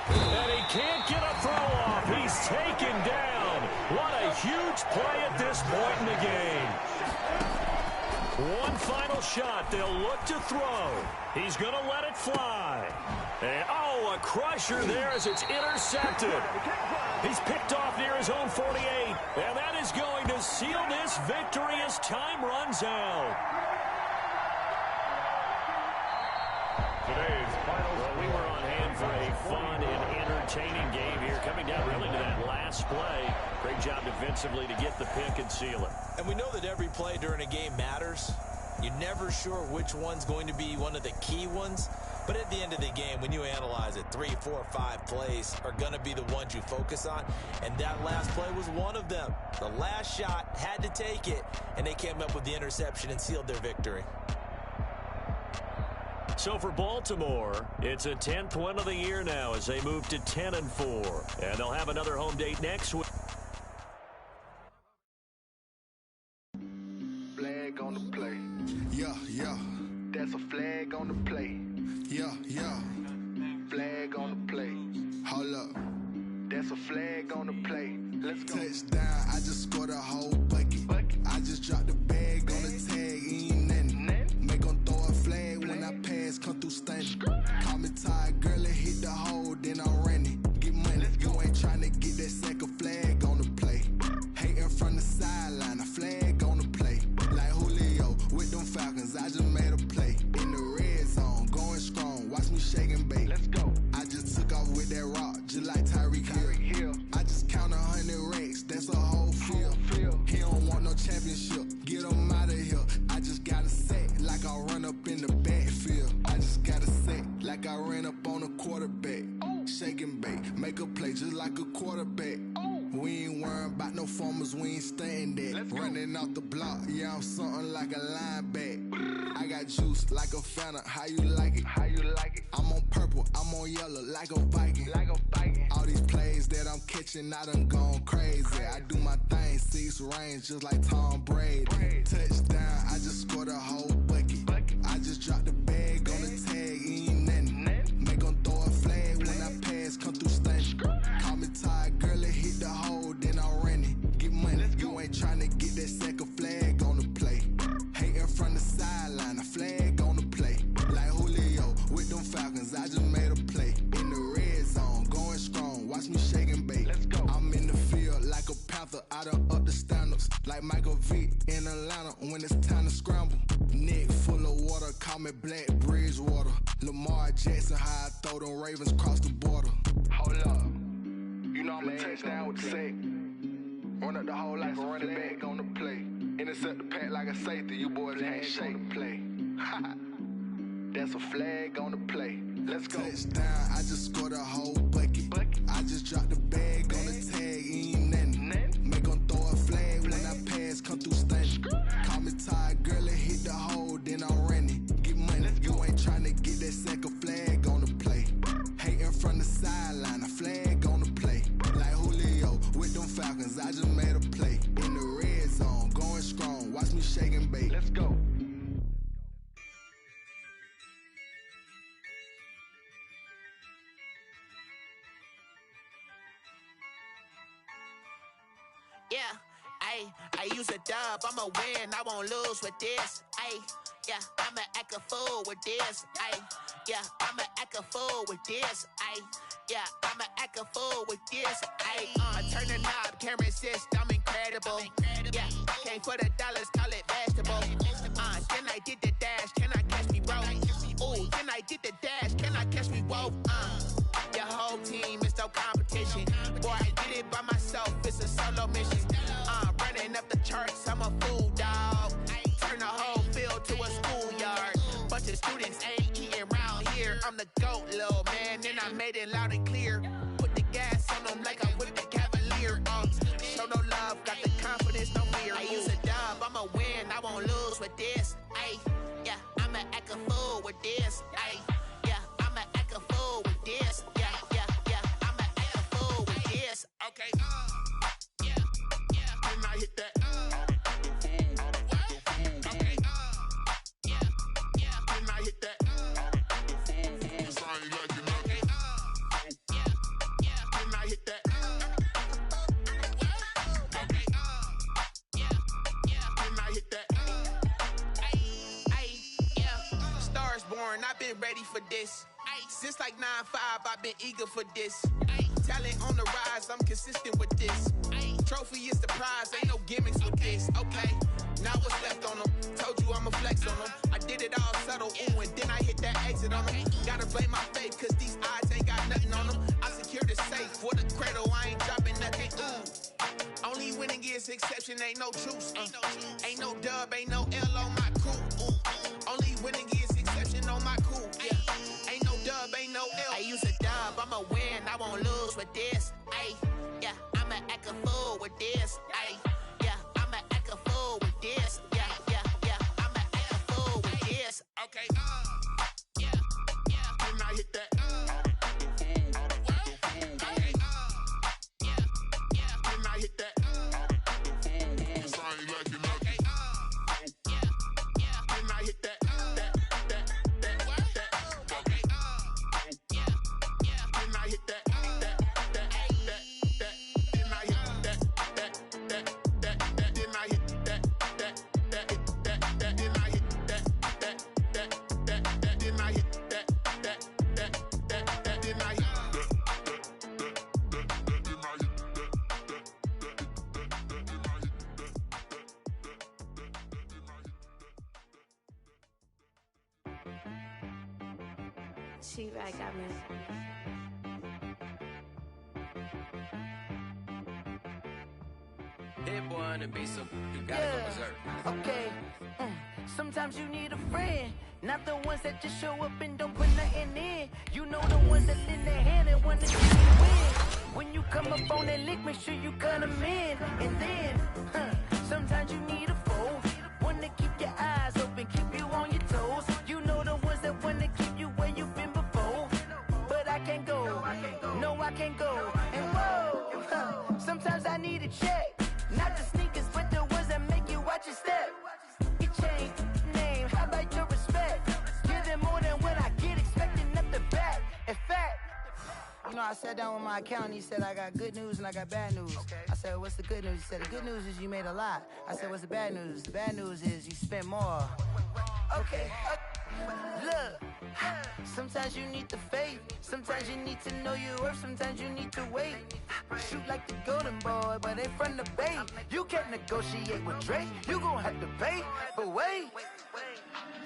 And he can't get a throw off. He's taken down. What a huge play at this point in the game. One final shot. They'll look to throw. He's going to let it fly. And, a crusher there as it's intercepted. He's picked off near his own 48. And that is going to seal this victory as time runs out. Today's final. Well, we were on hand for a fun and entertaining game here, coming down really to that last play. Great job defensively to get the pick and seal it. And we know that every play during a game matters. You're never sure which one's going to be one of the key ones. But at the end of the game, when you analyze it, 3, 4, 5 plays are going to be the ones you focus on. And that last play was one of them. The last shot had to take it, and they came up with the interception and sealed their victory. So for Baltimore, it's a 10th win of the year now as they move to 10-4. And they'll have another home date next week. Flag on the play. Yeah, yeah. That's a flag on the play. Yeah, yeah. Flag on the play. Hold up. That's a flag on the play. Let's go. Touchdown, I just scored a whole bucket. I just dropped the bag on the tag, ain't nothing. Make them throw a flag when I pass, come through stunning. Call me tired, girl, and hit the hole, then I'm running. Get money, you ain't trying to get that second flag on the play. Hating from the sideline, a flag on the play. Like Julio with them Falcons, I just made a play. In the red zone, going strong, watch me shake and bake. Let's go. I just took off with that rock, just like Tyreek Hill. I just count 100 racks, that's a whole field. He don't want no championship, get him out of here. I just got a set, like I run up in the backfield. I just got a set, like I ran up on a quarterback. Shake and bake, make a play just like a quarterback. We ain't worrying about no formers, we ain't staying there. Running off the block, yeah, I'm something like a lineback. I got juice like a Fanta, how you like it? How you like it? I'm on purple, I'm on yellow, like a Viking. Like a Viking. All these plays that I'm catching, I done gone crazy. I do my thing, 6 range, just like Tom Brady. Touchdown, I just scored a whole bucket. I just dropped the bag on the tag, ain't nothing. Make them throw a flag when I pass, come through stunning. Call me tired, girl, and hit the hole, then I'm running. Get money, you ain't trying to get that second flag on the play. Hating from the sideline, a flag on the play. Like Julio with them Falcons, I just made a play. In the red zone, going strong, watch me shake and bake. Let's go. I'm in the field like a Panther, I done up the standards. Like Michael Vick in Atlanta when it's time to scramble. Neck full of water, call me Black Bridgewater. Lamar Jackson, how I throw them Ravens cross the border. Hold up. You know I'm a touchdown with the sack. Run up the hole like a running back on the play. Intercept the pack like a safety. You boys can't shake the play. That's a flag on the play. Let's go. Touchdown, I just scored a whole bucket. I just dropped the bag on the tag, ain't nothing. Make them throw a flag when I pass, come through stunning. Call me tired, girl, and hit the hole, then I'm running. Get money, you ain't trying to get that second flag on the play. Hating from the sideline, a flag on the play. Like Julio with them Falcons, I just made a play. In the red zone, going strong, watch me shake and bake. Let's go. Yeah, I use a dub, I'ma win, I won't lose with this. Yeah, I'ma act a fool with this. Yeah, I'ma act a fool with this. Yeah, I'ma act a fool with this. I turn the knob, can't resist, I'm incredible. Yeah, came for the dollars, call it vegetable. Then I did the dash, can I catch me, bro? Ooh, then I did the dash, can I catch me, whoa? Your whole team is no competition. Boy, I did it by myself, it's a solo mission. Running up the charts, I'm a fool, dog. Turn the whole field to a schoolyard. Bunch of students ain't eating round here. I'm the GOAT, little man, and I made it loud and clear. Put the gas on them like I'm with the Cavalier. Show no love, got the confidence, no fear. I use a dub, I'ma win, I won't lose with this. Yeah, I'ma act a fool with this. Yeah, I'ma act a fool with this. Yeah, I'ma act a fool with this. Okay, yeah, then I hit that. Okay, yeah, then I hit that. Okay, yeah, then I hit that. Okay, yeah, then I hit that. Yeah, stars born, I've been ready for this. Since like 9-5, I've been eager for this. Talent on the rise, I'm consistent with this. Trophy is the prize, ain't no gimmicks with this. Okay, now what's left on them? Told you I'ma flex on them. I did it all subtle, ooh, and then I hit that exit on them. Gotta blame my faith, cause these odds ain't got nothing on them. I secured the is exception, ain't no truce. Ain't no dub, ain't no L on my cool. Only winning is exception on my cool. Yeah. Ain't no dub, ain't no L. I use a dub, I'ma win, I won't lose with this. Ay, yeah, I'ma act a fool with this. Ay, yeah, I'ma act a fool with this. Yeah, yeah, yeah, I'ma act a fool with this. Okay, yeah, yeah, and I hit that. Hit that. Sound like you know. Yeah, yeah. And I hit that. Okay. Yeah, yeah. And I hit that. And I hit that. Then I hit that. Then I hit that. Then I hit that. Then I hit. She right, got me. Hit boy on the beat, so you gotta go berserk. Okay. Sometimes you need a friend, not the ones that just show up and don't put nothing in. You know the ones that lend their hand and want to see you win. When you come up on that lick, make sure you cut them in. And then, sometimes you need a foe, one to keep your eyes open, keep you on your toes. You know the ones that want to keep you where you've been before. But I can't go, no I can't go. And whoa, sometimes I need a check. Not the sneakers, but the ones that make you watch your step. You change name, how about your respect? Give them more than what I get, expecting nothing back. In fact, you know, I sat down with my accountant, he said, I got good news and I got bad news. I said, what's the good news? He said, the good news is you made a lot. I said, what's the bad news? The bad news is you spent more. Okay, look, sometimes you need the faith, sometimes you need to know your worth, sometimes you need to wait. Shoot like the golden boy, but they from the bay. You can't negotiate with Drake, you gon' have to pay. But wait,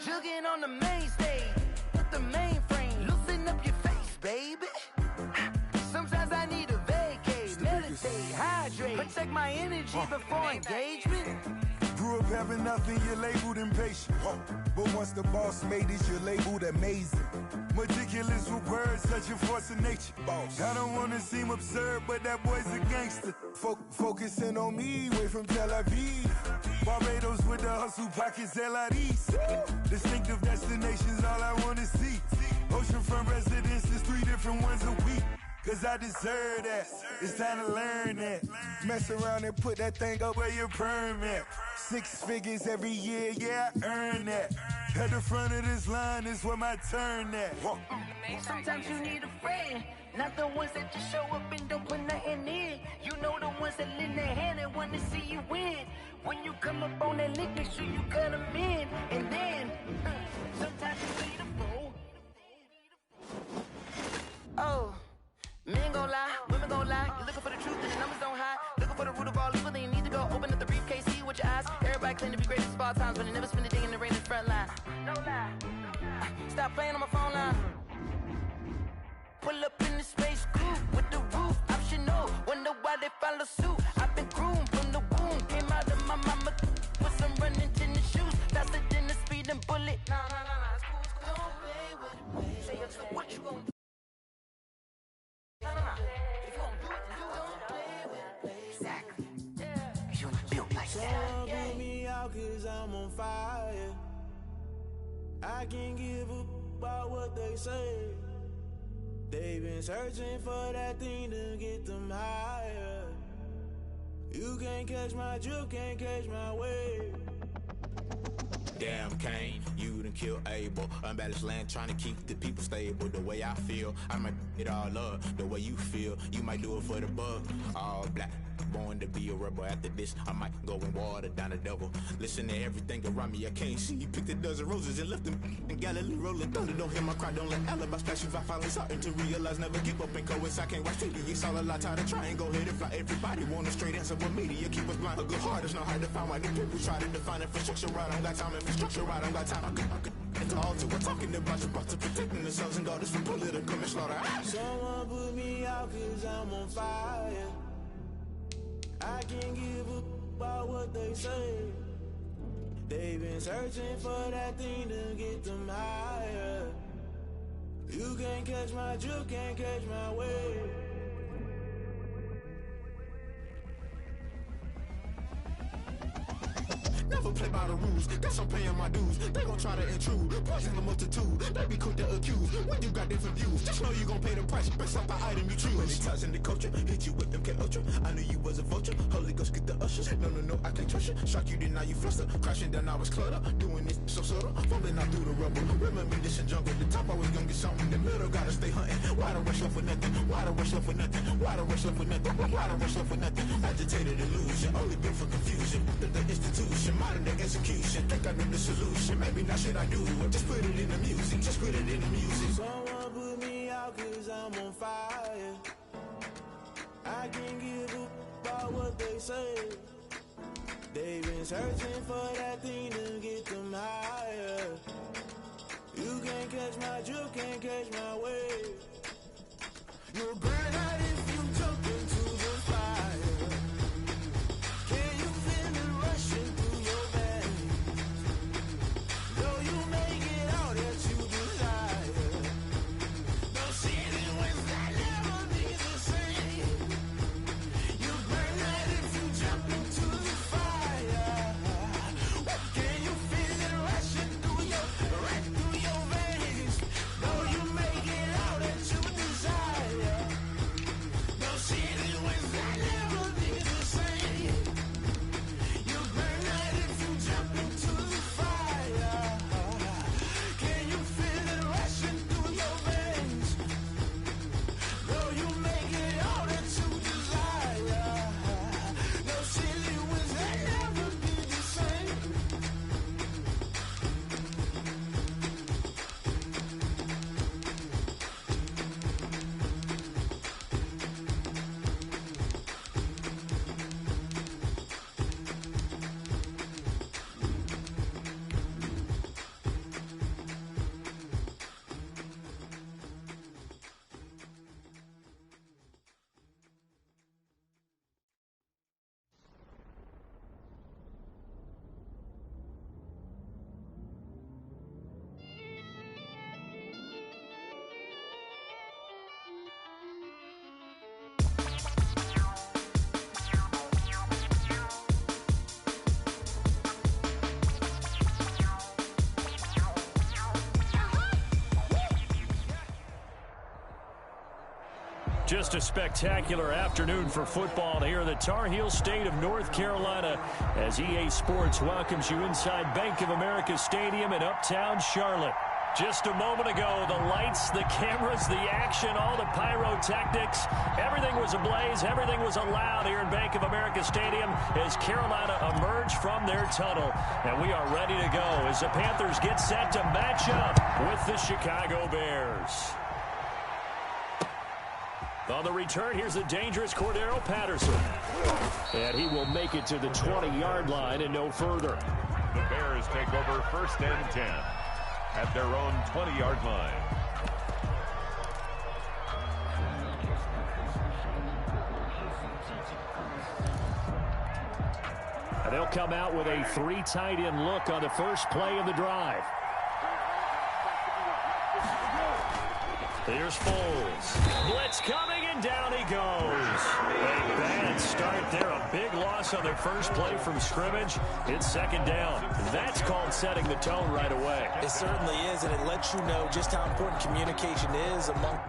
jugging on the main stage, with the mainframe, loosen up your face, baby. Sometimes I need a vacate, meditate, hydrate, protect my energy before engagement. Grew up having nothing, you're labeled impatient. But once the boss made it, you're labeled amazing. Meticulous with words, such a force of nature. Boss. I don't wanna seem absurd, but that boy's a gangster. Focusing on me, way from Tel Aviv. Barbados with the hustle pockets, LIDs. Distinctive destinations, all I wanna see. Oceanfront residences, 3 different ones a week. Cause I deserve that, it's time to learn that. Mess around and put that thing up where your permit. 6 figures every year, yeah, I earn that. At the front of this line is where my turn at. Sometimes you need a friend, not the ones that just show up and don't put nothing in. You know the ones that lend their hand and want to see you win. When you come up on that lick, make sure you cut them in. And then, sometimes you need a fool. Oh. Men gon' lie, women gon' lie. You're looking for the truth and the numbers don't hide. Looking for the root of all evil, then you need to go open up the briefcase, see with your eyes. Everybody claim to be greatest of all times, but they never spend a day in the rain in the front line. No lie. Stop playing on my phone line. Pull up in the space coupe with the roof optional. Wonder why they follow suit. I've been groomed from the womb. Came out of my mama with some running tennis shoes. Faster than the speeding bullet. Nah. It's cool. Don't play with me. Say so what you gon' do? Someone put me out cause I'm on fire. I can't give up about what they say. They've been searching for that thing to get them higher. You can't catch my drift, can't catch my wave. Damn Kane, you done killed Abel. Unbalanced land trying to keep the people stable. The way I feel, I might it all up. The way you feel, you might do it for the bug. All black, born to be a rebel. After this, I might go and water down the devil. Listen to everything around me, I can't see. Picked a dozen roses and left them in Galilee rolling thunder. Don't hear my cry, don't let alibis flash. If I finally starting to realize, never give up and coincide. I can't watch TV, it's all a lot. Tired of trying, go ahead and fly. Everybody want a straight answer, but media keep us blind. A good heart is not hard to find. Why the people try to define infrastructure right? I don't got time, infrastructure right, I don't got time. I could into all to we're talking about you, about to protecting the sons and daughters from political slaughter. Someone put me out cause I'm on fire. I can't give up about what they say. They've been searching for that thing to get them higher. You can't catch my drift, can't catch my wave. Never play by the rules, guess I'm paying my dues. They gon' try to intrude, poison the multitude. They be quick to accuse when you got different views. Just know you gon' pay the price based off the item you choose. Many times in the culture, hit you with MK Ultra. I knew you was a vulture. Holy Ghost get the ushers. No, I can't trust you. Shock you, then now you fluster. Crashing down, I was cluttered. Doing this so subtle, fumbling out through the rubble. Remember this in jungle. The top always gonna get something. In the middle, gotta stay hunting. Why the rush up for nothing? Why the rush up for nothing? Why the rush up for nothing? Why the rush up for nothing? Agitated illusion, only built for confusion. The institution. Modern day execution, think I know the solution. Maybe not shit I do, just put it in the music. Just put it in the music. Someone put me out cause I'm on fire. I can't give up about what they say. They've been searching for that thing to get them higher. You can't catch my drift, can't catch my wave. You'll burn out if you jump into the fire. Can you feel it rushing through your veins? Though you make it all that you desire. Don't see it when that never be the same. You burn out if you jump into the fire. Can you feel it rushing through your veins? Though you make it all that you desire. Don't see it when that never be the same. You burn out if you jump into the fire. Can you feel it rushing through your veins? Though you make it all that you desire. No silly wins that never be the same. Just a spectacular afternoon for football here in the Tar Heel state of North Carolina as EA Sports welcomes you inside Bank of America Stadium in uptown Charlotte. Just a moment ago, the lights, the cameras, the action, all the pyrotechnics, everything was ablaze, everything was allowed here in Bank of America Stadium as Carolina emerged from their tunnel. And we are ready to go as the Panthers get set to match up with the Chicago Bears. On the return, here's the dangerous Cordero Patterson. And he will make it to the 20-yard line and no further. The Bears take over 1st and 10 at their own 20-yard line. And they'll come out with a 3 tight end look on the first play of the drive. Here's Foles. Blitz coming, and down he goes. A bad start there. A big loss on their first play from scrimmage. It's 2nd down. That's called setting the tone right away. It certainly is, and it lets you know just how important communication is among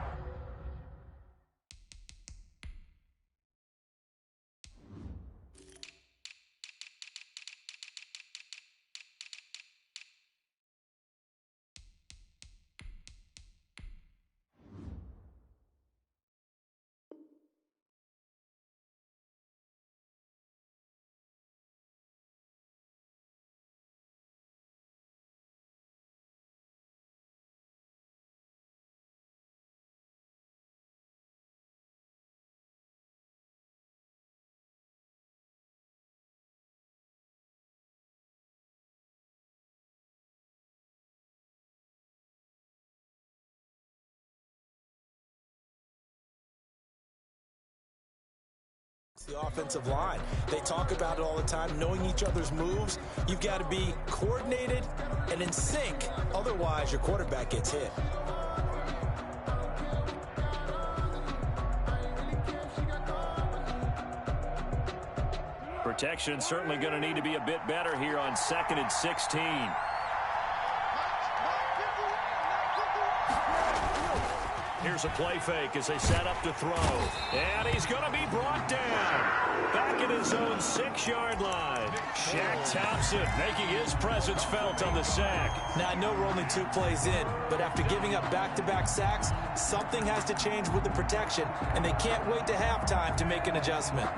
The offensive line. They talk about it all the time, knowing each other's moves. You've got to be coordinated and in sync. Otherwise, your quarterback gets hit. Protection certainly going to need to be a bit better here on 2nd and 16. Here's a play fake as they set up to throw. And he's going to be brought down. Back at his own 6-yard line. Shaq Thompson making his presence felt on the sack. Now, I know we're only 2 plays in, but after giving up back-to-back sacks, something has to change with the protection, and they can't wait to halftime to make an adjustment.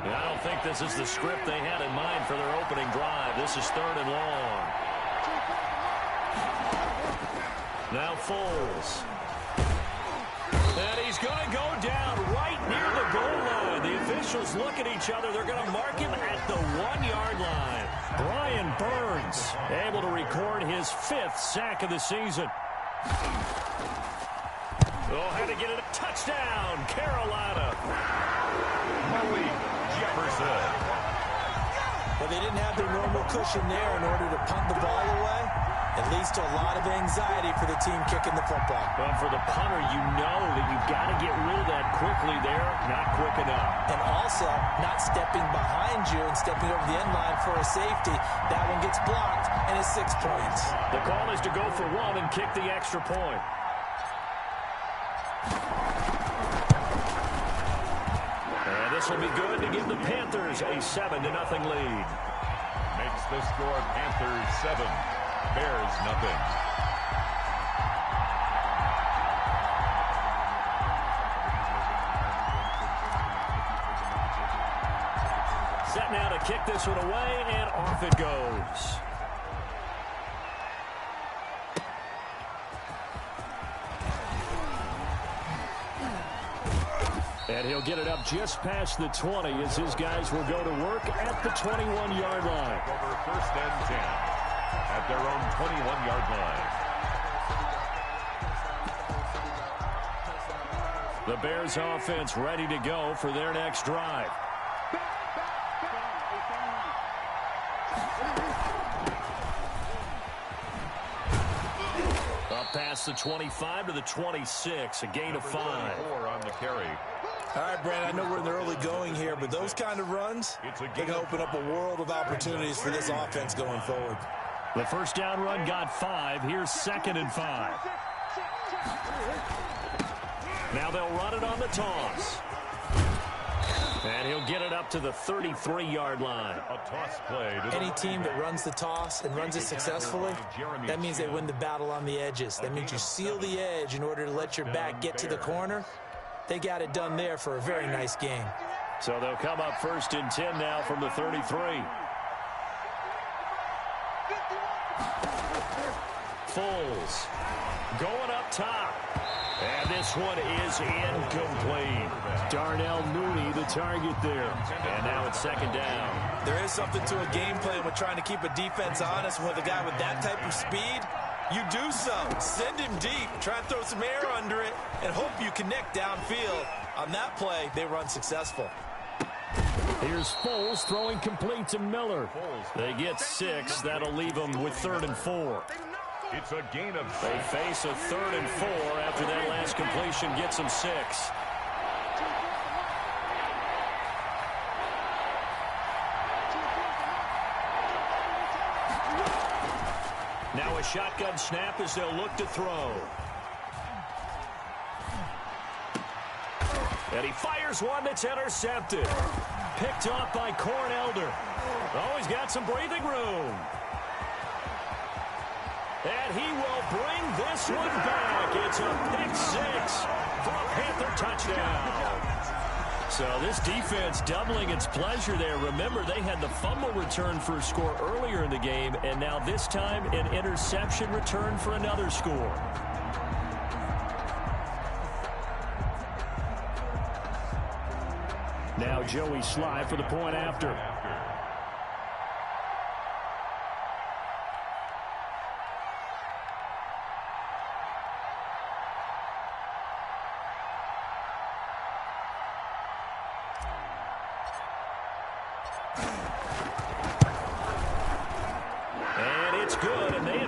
I don't think this is the script they had in mind for their opening drive. This is 3rd and long. Now Foles. And he's going to go down right near the goal line. The officials look at each other. They're going to mark him at the 1-yard line. Brian Burns able to record his 5th sack of the season. Oh, had to get it a touchdown, Carolina. Malik Jefferson. Well, they didn't have their normal cushion there in order to punt the ball away. It leads to a lot of anxiety for the team kicking the football. Well, for the punter, you know that you've got to get rid of that quickly there. Not quick enough. And also, not stepping behind you and stepping over the end line for a safety. That one gets blocked, and it's 6 points. The call is to go for 1 and kick the extra point. And this will be good to give the Panthers a 7-0 lead. Makes the score Panthers 7. Bears nothing. Set now to kick this one away, and off it goes. And he'll get it up just past the 20 as his guys will go to work at the 21-yard line. Over 1st and 10 at their own 21-yard line. The Bears offense ready to go for their next drive. Up past the 25 to the 26, a gain of 5. 4 on the carry. All right, Brad, I know we're in the early going here, but those kind of runs, they can open up a world of opportunities for this offense going forward. The first down run got 5. Here's 2nd and 5. Now they'll run it on the toss. And he'll get it up to the 33-yard line. A toss play. Any team that runs the toss and runs it successfully, that means they win the battle on the edges. That means you seal the edge in order to let your back get to the corner. They got it done there for a very nice game. So they'll come up 1st and 10 now from the 33. Foles going up top. And this one is incomplete. Darnell Mooney, the target there. And now it's 2nd down. There is something to a game plan with trying to keep a defense honest with a guy with that type of speed. You do so. Send him deep. Try and throw some air under it and hope you connect downfield. On that play, they run successful. Here's Foles throwing complete to Miller. They get 6. That'll leave them with 3rd and 4. It's a gain of 6. They face a 3rd and 4 after that last completion gets them 6. Now a shotgun snap as they'll look to throw. And he fires one that's intercepted. Picked off by Corn Elder. Oh, he's got some breathing room. And he will bring this one back. It's a pick 6 for a Panther touchdown. So this defense doubling its pleasure there. Remember, they had the fumble return for a score earlier in the game, and now this time an interception return for another score. Now Joey Sly for the point after.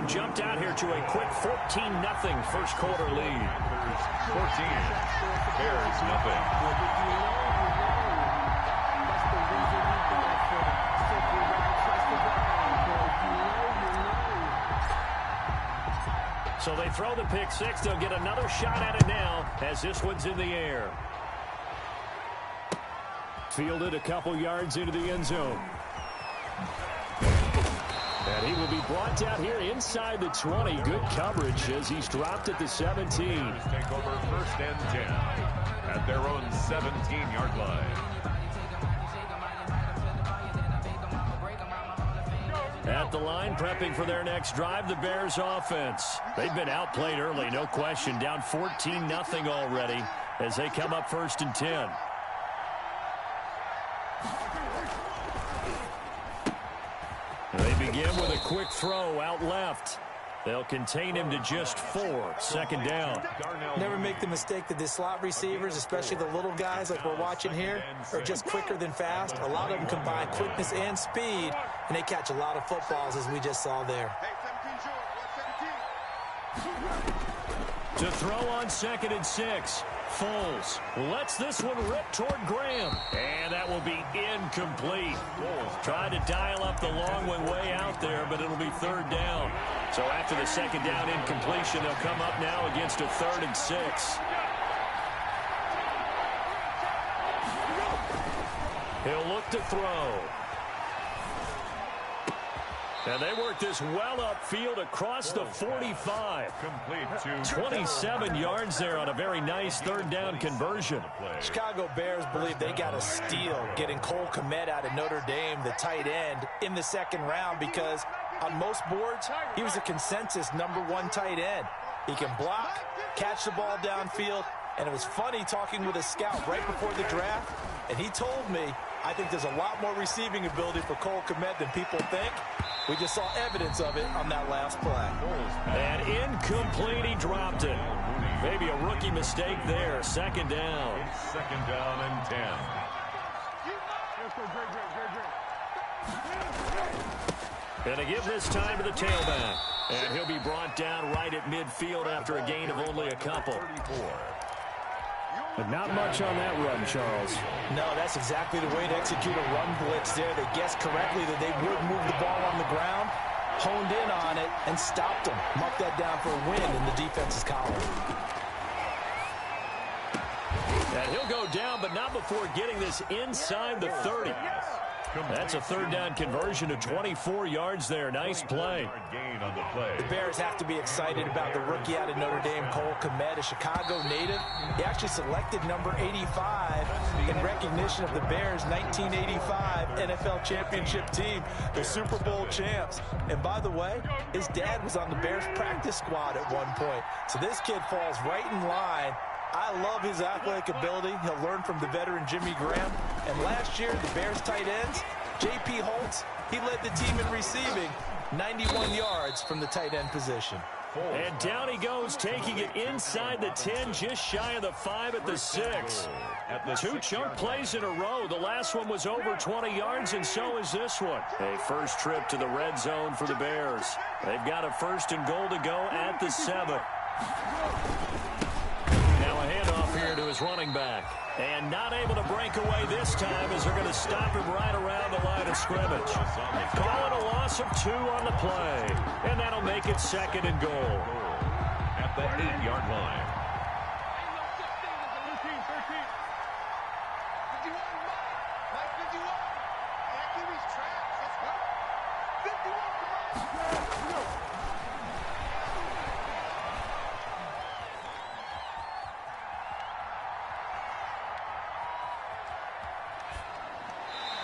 and jumped out here to a quick 14-0 first quarter lead. 14. Bears nothing. So they throw the pick six. They'll get another shot at it now as this one's in the air. Fielded a couple yards into the end zone. And he will be brought down here inside the 20. Good coverage as he's dropped at the 17. Take over first and 10 at their own 17-yard line. At the line, prepping for their next drive, the Bears offense. They've been outplayed early, no question. Down 14-0 already as they come up first and 10. They begin with a quick throw out left. They'll contain him to just 4. Second down. Never make the mistake that the slot receivers, especially the little guys like we're watching here, are just quicker than fast. A lot of them combine quickness and speed, and they catch a lot of footballs, as we just saw there. To throw on 2nd and 6. Foles lets this one rip toward Graham. And that will be incomplete. Tried to dial up the long one way out there, but it'll be 3rd down. So after the 2nd down incompletion, they'll come up now against a 3rd and 6. He'll look to throw. And they work this well upfield across the 45. Complete to 27 yards there on a very nice 3rd down conversion. Chicago Bears believe they got a steal getting Cole Kmet out of Notre Dame, the tight end, in the 2nd round because on most boards, he was a consensus #1 tight end. He can block, catch the ball downfield, and it was funny talking with a scout right before the draft, and he told me, I think there's a lot more receiving ability for Cole Kmet than people think. We just saw evidence of it on that last play. And incomplete, he dropped it. Maybe a rookie mistake there. 2nd down. 2nd down and 10. And to give this time to the tailback. And he'll be brought down right at midfield after a gain of only a couple. But not much on that run, Charles. No, that's exactly the way to execute a run blitz there. They guessed correctly that they would move the ball on the ground, honed in on it, and stopped them. Mark that down for a win in the defense's column. And he'll go down, but not before getting this inside the 30. That's a 3rd down conversion of 24 yards there. Nice play. The Bears have to be excited about the rookie out of Notre Dame, Cole Kmet, a Chicago native. He actually selected number 85 in recognition of the Bears' 1985 NFL championship team, the Super Bowl champs. And by the way, his dad was on the Bears practice squad at one point. So this kid falls right in line. I love his athletic ability. He'll learn from the veteran Jimmy Graham. And last year, the Bears tight ends, J.P. Holtz, he led the team in receiving, 91 yards from the tight end position. And down he goes, taking it inside the 10, just shy of the 5 at the 6. 2 chunk plays in a row. The last one was over 20 yards, and so is this one. A first trip to the red zone for the Bears. They've got a 1st and goal to go at the 7. Handoff here to his running back. And not able to break away this time as they're going to stop him right around the line of scrimmage. Call it a loss of 2 on the play. And that'll make it 2nd and goal. At the 8-yard line.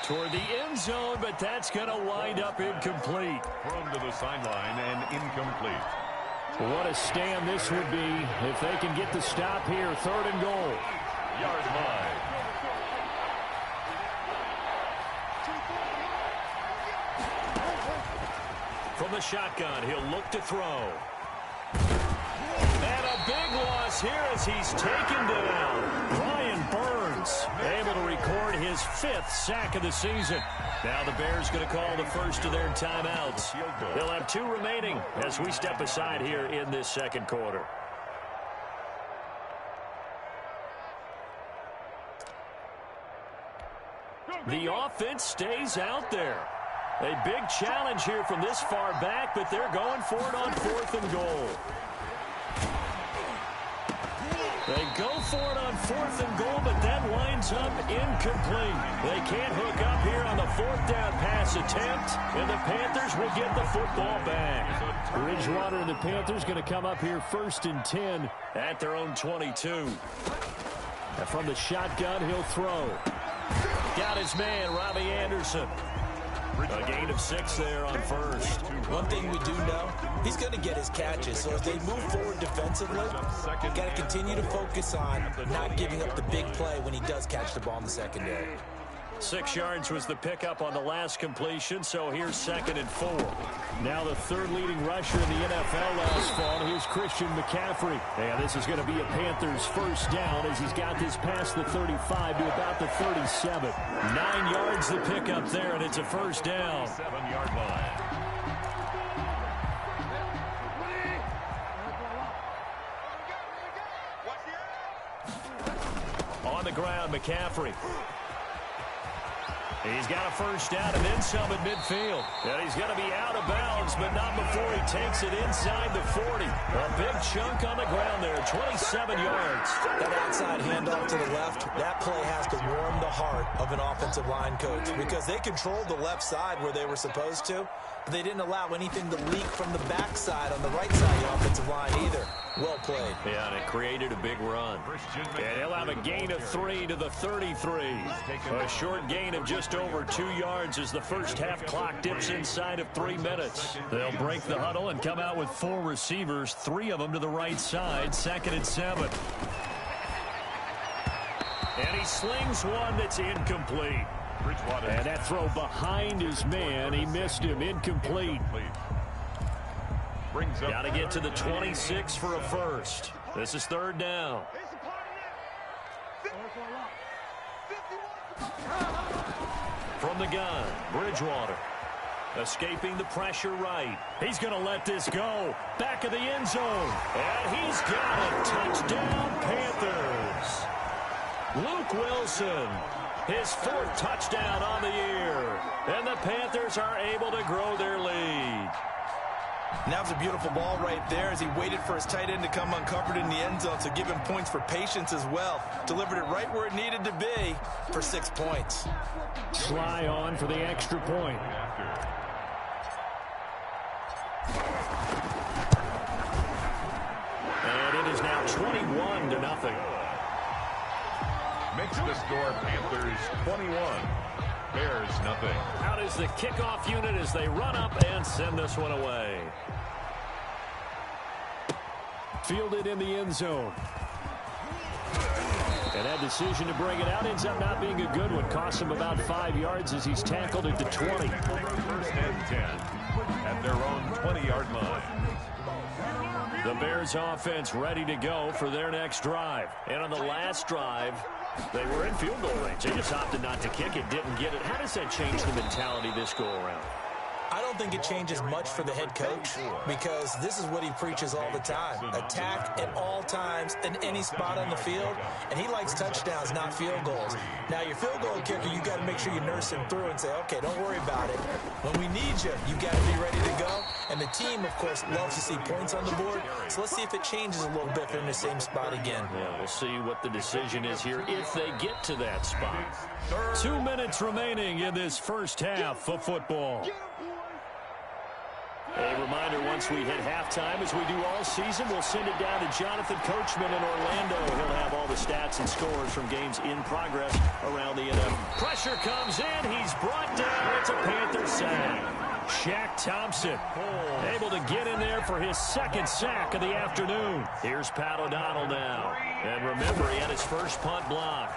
Toward the end zone, but that's going to wind up incomplete. Thrown to the sideline and incomplete. What a stand this would be if they can get the stop here. 3rd and goal. Yard line. From the shotgun, he'll look to throw. And a big loss here as he's taken down. Brian Burns offense, able to record his 5th sack of the season. Now the Bears going to call the first of their timeouts. They'll have 2 remaining as we step aside here in this second quarter. The offense stays out there. A big challenge here from this far back, but they're going for it on 4th and goal. They go for it on 4th and goal, but that winds up incomplete. They can't hook up here on the 4th down pass attempt, and the Panthers will get the football back. Bridgewater and the Panthers going to come up here 1st and 10 at their own 22. And from the shotgun, he'll throw. Got his man, Robbie Anderson. A gain of 6 there on 1st. One thing we do know, he's going to get his catches. So as they move forward defensively, got to continue to focus on not giving up the big play when he does catch the ball in the secondary. 6 yards was the pickup on the last completion, so here's 2nd and 4. Now the 3rd leading rusher in the NFL last fall. Here's Christian McCaffrey. And this is going to be a Panthers first down as he's got this past the 35 to about the 37. 9 yards the pickup there, and it's a first down. 7-yard line. On the ground, McCaffrey. He's got a first down and then some at midfield. And he's going to be out of bounds, but not before he takes it inside the 40. A big chunk on the ground there, 27 yards. That outside handoff to the left, that play has to warm the heart of an offensive line coach because they controlled the left side where they were supposed to, but they didn't allow anything to leak from the backside on the right side of the offensive line either. Well played. Yeah, and it created a big run. And he'll have a gain of 3 to the 33. A short gain of just over 2 yards as the first half clock dips inside of 3 minutes. They'll break the huddle and come out with 4 receivers, 3 of them to the right side, 2nd and 7. And he slings one that's incomplete. And that throw behind his man, he missed him, incomplete. Got to get to the 26 for a first. This is 3rd down. From the gun, Bridgewater. Escaping the pressure right. He's going to let this go. Back of the end zone. And he's got a touchdown, Panthers. Luke Wilson, his 4th touchdown on the year. And the Panthers are able to grow their lead. Now it's a beautiful ball right there as he waited for his tight end to come uncovered in the end zone, so give him points for patience as well. Delivered it right where it needed to be for 6 points. Sly on for the extra point. And it is now 21 to nothing. Makes the score Panthers 21. Bears nothing. Out is the kickoff unit as they run up and send this one away. Fielded in the end zone. And that decision to bring it out ends up not being a good one. Costs him about 5 yards as he's tackled at the 20. 1st and 10 at their own 20-yard line. The Bears offense ready to go for their next drive. And on the last drive, they were in field goal range. They just opted not to kick it, didn't get it. How does that change the mentality this go around? I don't think it changes much for the head coach because this is what he preaches all the time. Attack at all times in any spot on the field, and he likes touchdowns, not field goals. Now, your field goal kicker, you got to make sure you nurse him through and say, okay, don't worry about it. When we need you, you got to be ready to go. And the team, of course, loves to see points on the board. So let's see if it changes a little bit if they're in the same spot again. Yeah, we'll see what the decision is here if they get to that spot. 2 minutes remaining in this first half of football. A reminder, once we hit halftime, as we do all season, we'll send it down to Jonathan Coachman in Orlando. He'll have all the stats and scores from games in progress around the NFL. Pressure comes in. He's brought down. It's a Panther sack. Shaq Thompson able to get in there for his 2nd sack of the afternoon. Here's Pat O'Donnell now. And remember, he had his first punt block.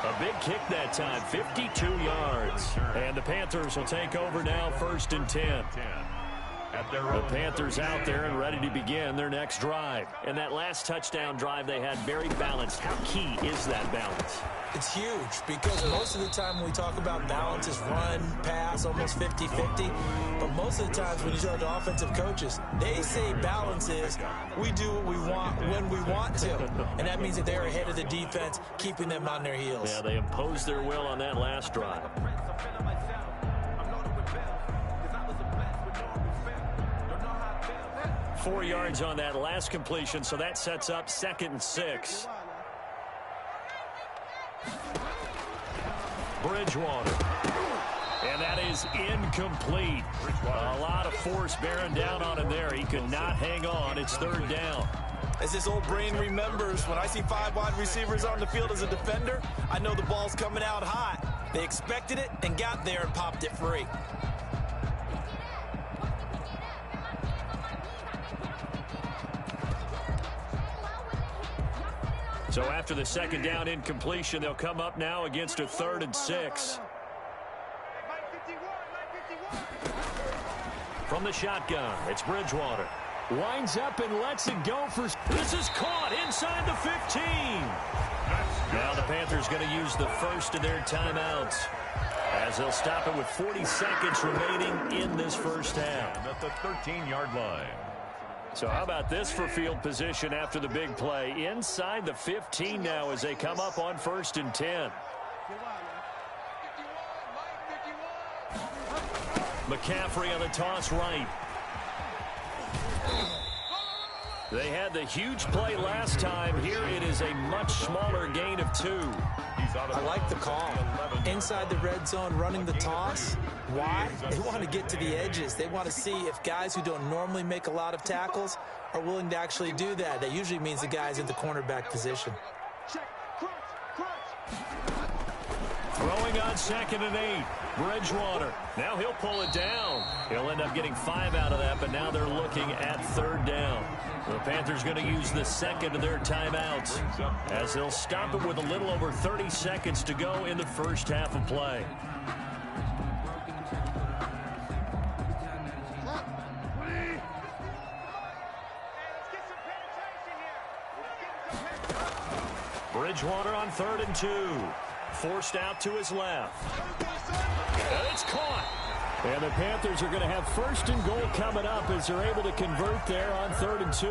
A A big kick that time, 52 yards. And the Panthers will take over now, 1st and 10. The Panthers out there and ready to begin their next drive. And that last touchdown drive they had very balanced. How key is that balance? It's huge because most of the time when we talk about balance is run, pass, almost 50-50. But most of the times when you talk to offensive coaches, they say balance is we do what we want when we want to. And that means that they're ahead of the defense, keeping them on their heels. Yeah, they imposed their will on that last drive. 4 yards on that last completion, so that sets up 2nd and 6. Bridgewater. And that is incomplete. A lot of force bearing down on him there. He could not hang on. It's 3rd down. As this old brain remembers, when I see 5 wide receivers on the field as a defender, I know the ball's coming out hot. They expected it and got there and popped it free. So after the 2nd down incompletion, they'll come up now against a 3rd and 6. From the shotgun, it's Bridgewater. Winds up and lets it go for... This is caught inside the 15. Now the Panthers going to use the first of their timeouts, as they'll stop it with 40 seconds remaining in this first half. At the 13-yard line. So how about this for field position after the big play? Inside the 15 now as they come up on 1st and 10. McCaffrey on the toss right. They had the huge play last time. Here it is a much smaller gain of 2. I like the call. Inside the red zone, running the toss. Why? They want to get to the edges. They want to see if guys who don't normally make a lot of tackles are willing to actually do that. That usually means the guys in the cornerback position. Throwing on 2nd and 8. Bridgewater. Now he'll pull it down. He'll end up getting 5 out of that, but now they're looking at 3rd down. The Panthers going to use the 2nd of their timeouts, as they'll stop it with a little over 30 seconds to go in the first half of play. Bridgewater on 3rd and 2. Forced out to his left. And it's caught. And the Panthers are going to have 1st and goal coming up as they're able to convert there on 3rd and 2.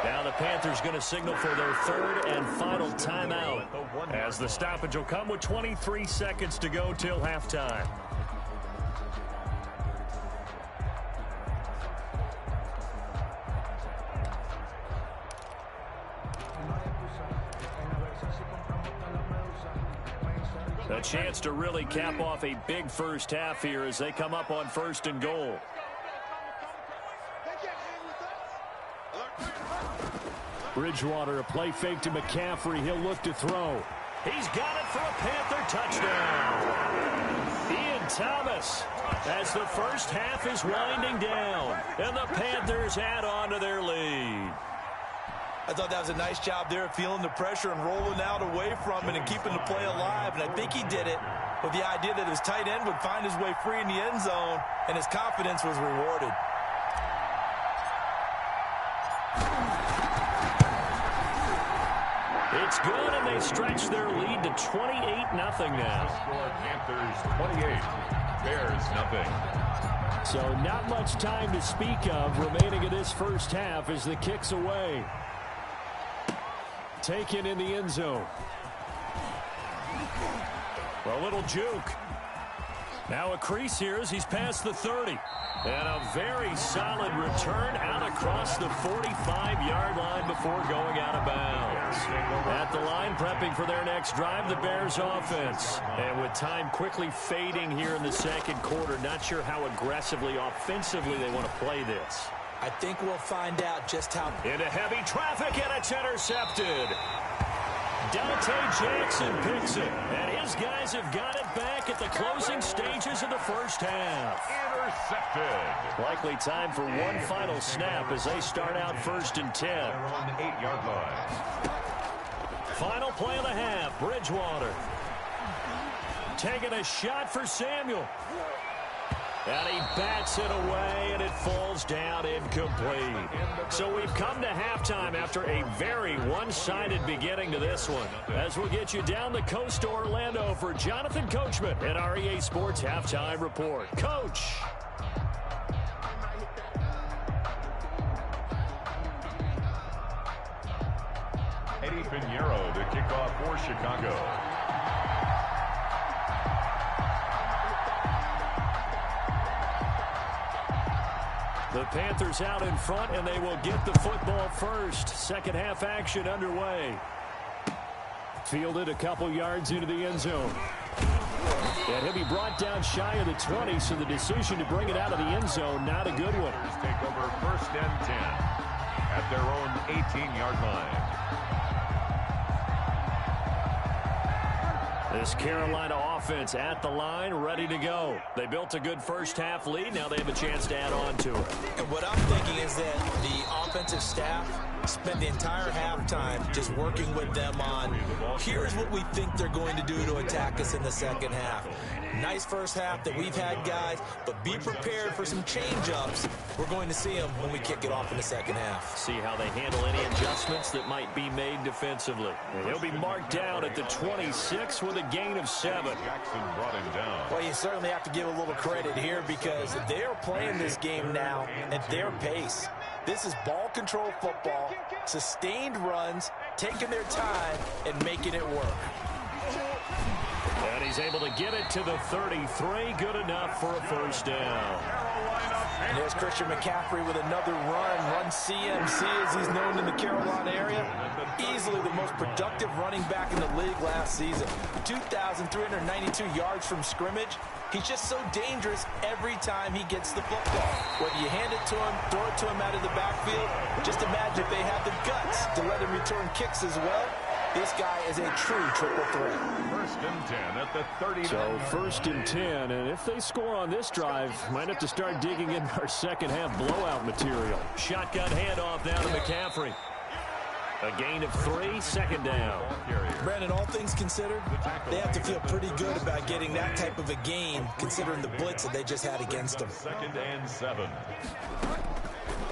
Now the Panthers going to signal for their 3rd and final timeout, as the stoppage will come with 23 seconds to go till halftime. A chance to really cap off a big first half here as they come up on 1st and goal. Bridgewater, a play fake to McCaffrey. He'll look to throw. He's got it for a Panther touchdown. Ian Thomas, as the first half is winding down, and the Panthers add on to their lead. I thought that was a nice job there, feeling the pressure and rolling out away from it and keeping the play alive. And I think he did it with the idea that his tight end would find his way free in the end zone, and his confidence was rewarded. It's good, and they stretch their lead to 28-0 now. Panthers 28, Bears nothing. So not much time to speak of remaining in this first half as the kick's away. Taken in the end zone. A little juke. Now a crease here as he's past the 30. And a very solid return out across the 45-yard line before going out of bounds. At the line, prepping for their next drive, the Bears offense. And with time quickly fading here in the second quarter, not sure how aggressively, offensively they want to play this. I think we'll find out just how. Into heavy traffic, and it's intercepted. Dante Jackson picks it, and his guys have got it back at the closing stages of the first half. Intercepted. Likely time for one final snap as they start out 1st and 10. They're on the 8-yard line. Final play of the half, Bridgewater. taking a shot for Samuel. And he bats it away, and it falls down incomplete. So we've come to halftime after a very one-sided beginning to this one. As we'll get you down the coast to Orlando for Jonathan Coachman at our EA Sports Halftime Report. Coach. Eddie Pinheiro to kick off for Chicago. The Panthers out in front, and they will get the football first. Second half action underway. Fielded a couple yards into the end zone. And he'll be brought down shy of the 20, so the decision to bring it out of the end zone, not a good one. Take over 1st and 10 at their own 18-yard line. This Carolina offense at the line, ready to go. They built a good first half lead. Now they have a chance to add on to it. And what I'm thinking is that the offensive staff spent the entire halftime just working with them on, here's what we think they're going to do to attack us in the second half. Nice first half that we've had, guys, but be prepared for some change-ups. We're going to see them when we kick it off in the second half. See how they handle any adjustments that might be made defensively. And he'll be marked down at the 26 with a gain of 7. Jackson brought him down. Well, you certainly have to give a little credit here because they're playing this game now at their pace. This is ball control football, sustained runs, taking their time, and making it work. And he's able to get it to the 33. Good enough for a first down. And there's Christian McCaffrey with another run CMC as he's known in the Carolina area. Easily the most productive running back in the league last season. 2,392 yards from scrimmage. He's just so dangerous every time he gets the football. Whether you hand it to him, throw it to him out of the backfield, just imagine if they have the guts to let him return kicks as well. This guy is a true triple threat. 1st and 10 at the 39. So 1st and 10, and if they score on this drive, might have to start digging in our second half blowout material. Shotgun handoff now to McCaffrey. A gain of 3, second down. Brandon, all things considered, they have to feel pretty good about getting that type of a gain, considering the blitz that they just had against them. 2nd and 7.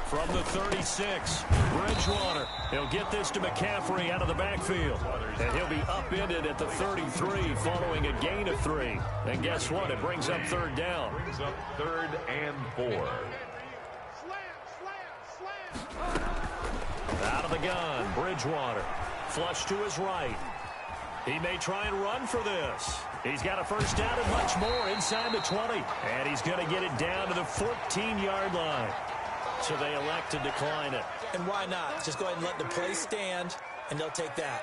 From the 36, Bridgewater. He'll get this to McCaffrey out of the backfield. And he'll be upended at the 33 following a gain of 3. And guess what? It brings up 3rd down. Brings up 3rd and 4. Out of the gun, Bridgewater. Flush to his right. He may try and run for this. He's got a first down and much more inside the 20. And he's going to get it down to the 14-yard line. So they elect to decline it. And why not? Just go ahead and let the play stand, and they'll take that.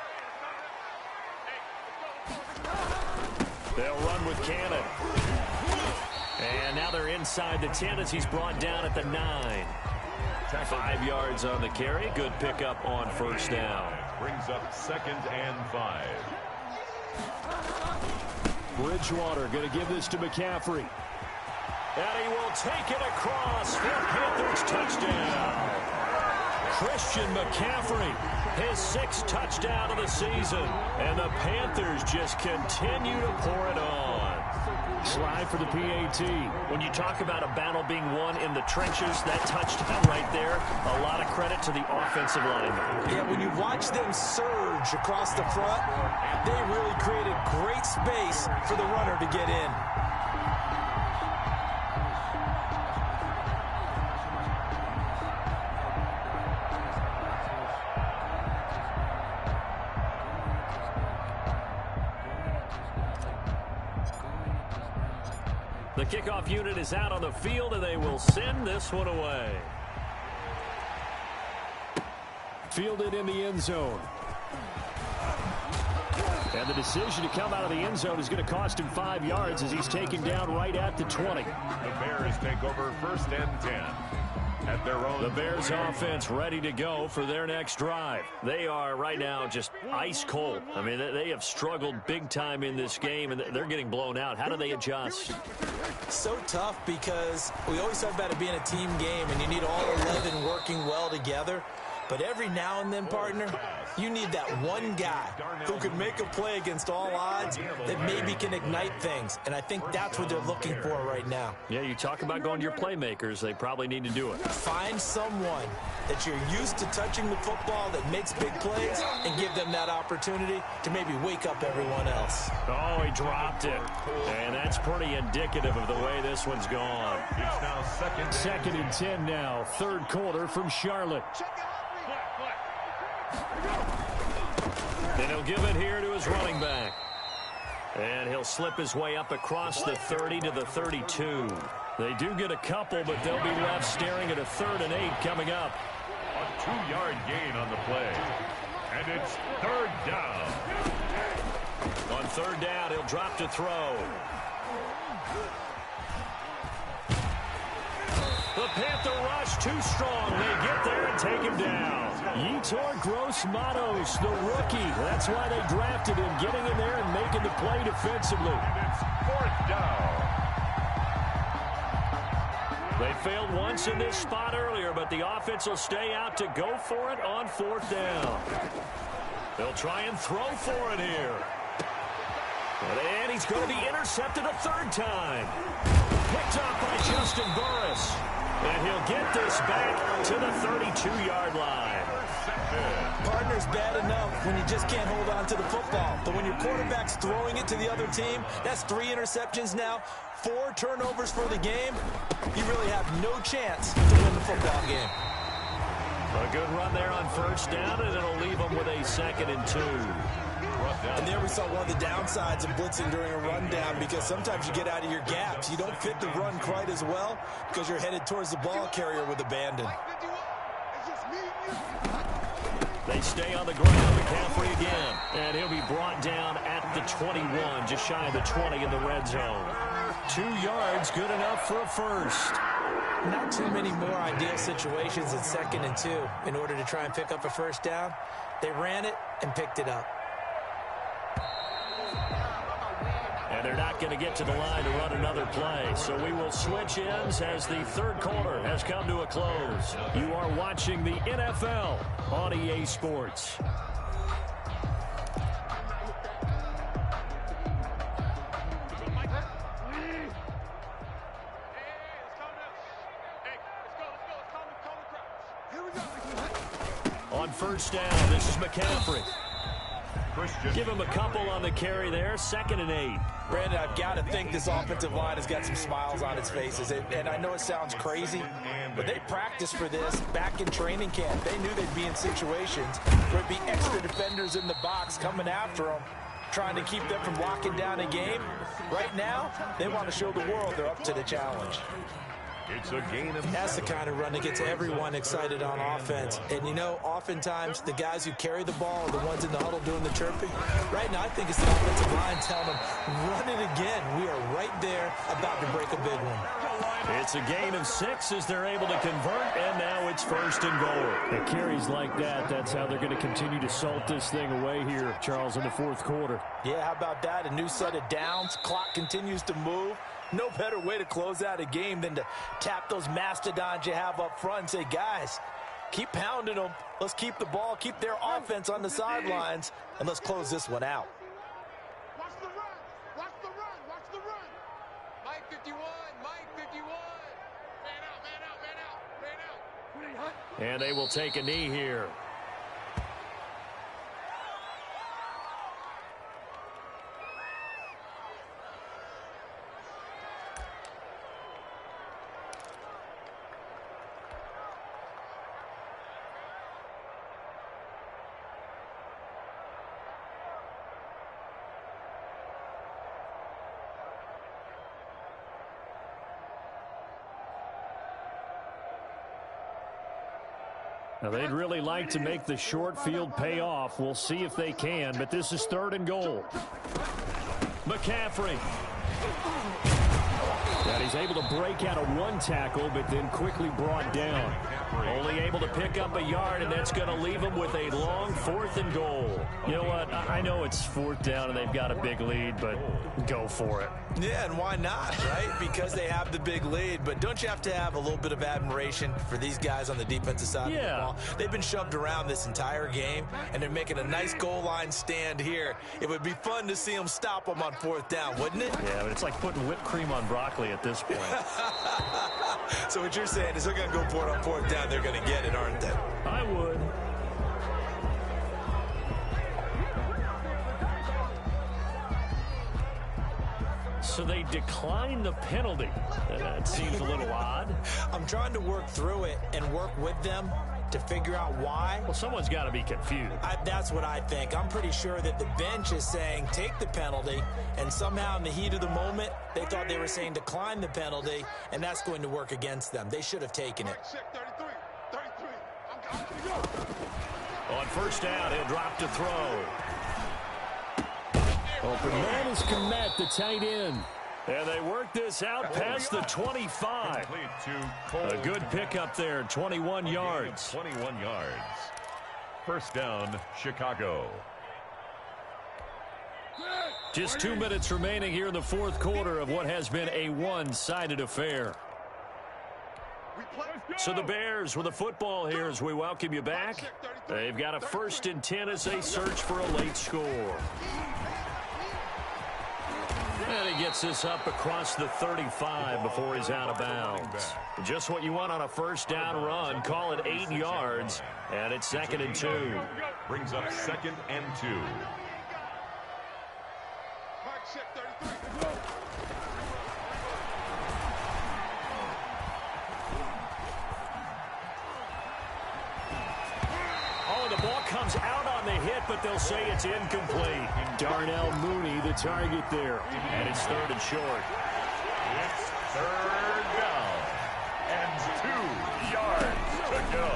They'll run with Cannon. And now they're inside the 10 as he's brought down at the 9. 5 yards on the carry. Good pickup on first down. Brings up 2nd and 5. Bridgewater going to give this to McCaffrey. And he will take it across for Panthers touchdown. Christian McCaffrey, his 6th touchdown of the season. And the Panthers just continue to pour it on. Slide for the PAT. When you talk about a battle being won in the trenches, that touchdown right there, a lot of credit to the offensive line. Yeah, when you watch them surge across the front, they really created great space for the runner to get in. The kickoff unit is out on the field, and they will send this one away. Fielded in the end zone. And the decision to come out of the end zone is going to cost him 5 yards as he's taken down right at the 20. The Bears take over 1st and 10. At their own. The Bears offense ready to go for their next drive. They are right now just ice cold. I mean, they have struggled big time in this game, and they're getting blown out. How do they adjust? So tough because we always talk about it being a team game, and you need all 11 working well together. But every now and then, partner, you need that one guy who can make a play against all odds that maybe can ignite things. And I think that's what they're looking for right now. Yeah, you talk about going to your playmakers. They probably need to do it. Find someone that you're used to touching the football that makes big plays and give them that opportunity to maybe wake up everyone else. Oh, he dropped it. And that's pretty indicative of the way this one's gone. It's now second and 10 now. Third quarter from Charlotte. And he'll give it here to his running back. And he'll slip his way up across the 30 to the 32. They do get a couple, but they'll be left staring at a 3rd and 8 coming up. A 2-yard gain on the play. And it's 3rd down. On 3rd down, he'll drop to throw. The Panther rush too strong. They get there and take him down. Yetur Gross-Matos, the rookie. That's why they drafted him, getting in there and making the play defensively. And it's 4th down. They failed once in this spot earlier, but the offense will stay out to go for it on 4th down. They'll try and throw for it here. And he's going to be intercepted a 3rd time. Picked up by Justin Burris. And he'll get this back to the 32-yard line. Partner's bad enough when you just can't hold on to the football. But when your quarterback's throwing it to the other team, that's 3 interceptions now, 4 turnovers for the game. You really have no chance to win the football game. A good run there on 1st down, and it'll leave them with a 2nd and 2. And there we saw one of the downsides of blitzing during a rundown, because sometimes you get out of your gaps. You don't fit the run quite as well because you're headed towards the ball carrier with abandon. They stay on the ground. McCaffrey again. And he'll be brought down at the 21, just shy of the 20 in the red zone. 2 yards, good enough for a 1st. Not too many more ideal situations at 2nd and 2 in order to try and pick up a 1st down. They ran it and picked it up. And they're not going to get to the line to run another play. So we will switch ends as the 3rd quarter has come to a close. You are watching the NFL on EA Sports. On 1st down, this is McCaffrey. Give him a couple on the carry there. 2nd and 8. Brandon, I've got to think this offensive line has got some smiles on its faces. And I know it sounds crazy, but they practiced for this back in training camp. They knew they'd be in situations where it'd be extra defenders in the box coming after them, trying to keep them from locking down a game. Right now, they want to show the world they're up to the challenge. It's a gain of... That's the kind of run that gets everyone excited on offense. And, you know, oftentimes the guys who carry the ball are the ones in the huddle doing the chirping. Right now, I think it's the offensive line telling them, run it again. We are right there about to break a big one. It's a gain of 6 as they're able to convert, and now it's 1st and goal. It carries like that. That's how they're going to continue to salt this thing away here, Charles, in the 4th quarter. Yeah, how about that? A new set of downs. Clock continues to move. No better way to close out a game than to tap those mastodons you have up front and say, guys, keep pounding them. Let's keep the ball, keep their offense on the sidelines, and let's close this one out. Watch the run. Watch the run. Watch the run. Mike 51. Mike 51. Man out, man out, man out, man out. And they will take a knee here. Now, they'd really like to make the short field pay off. We'll see if they can, but this is 3rd and goal. McCaffrey. And he's able to break out of 1 tackle, but then quickly brought down. Only able to pick up a yard, and that's going to leave them with a long 4th and goal. You know what? I know it's 4th down and they've got a big lead, but go for it. Yeah, and why not, right? Because they have the big lead. But don't you have to have a little bit of admiration for these guys on the defensive side of the ball? They've been shoved around this entire game, and they're making a nice goal line stand here. It would be fun to see them stop them on 4th down, wouldn't it? Yeah, but it's like putting whipped cream on broccoli at this point. So what you're saying is they're going to go for it on 4th down. They're going to get it, aren't they? I would. So they decline the penalty. That seems a little odd. I'm trying to work through it and work with them to figure out why. Well, someone's got to be confused. That's what I think. I'm pretty sure that the bench is saying take the penalty, and somehow in the heat of the moment, they thought they were saying decline the penalty, and that's going to work against them. They should have taken it. On 1st down, he'll drop to throw. Open man is Komet, the tight end. And they work this out past the 25. A good pickup there, 21 yards. 21 yards. 1st down, Chicago. Just 2 minutes remaining here in the 4th quarter of what has been a one-sided affair. So the Bears with a football here as we welcome you back. They've got a 1st and 10 as they search for a late score. And he gets this up across the 35 before he's out of bounds. Just what you want on a 1st down run. Call it 8 yards, and it's 2nd and 2. Brings up 2nd and 2. Oh, the ball comes out on the hit, but they'll say it's incomplete. Darnell Mooney, the target there. And it's 3rd and short. It's 3rd down and 2 yards to go.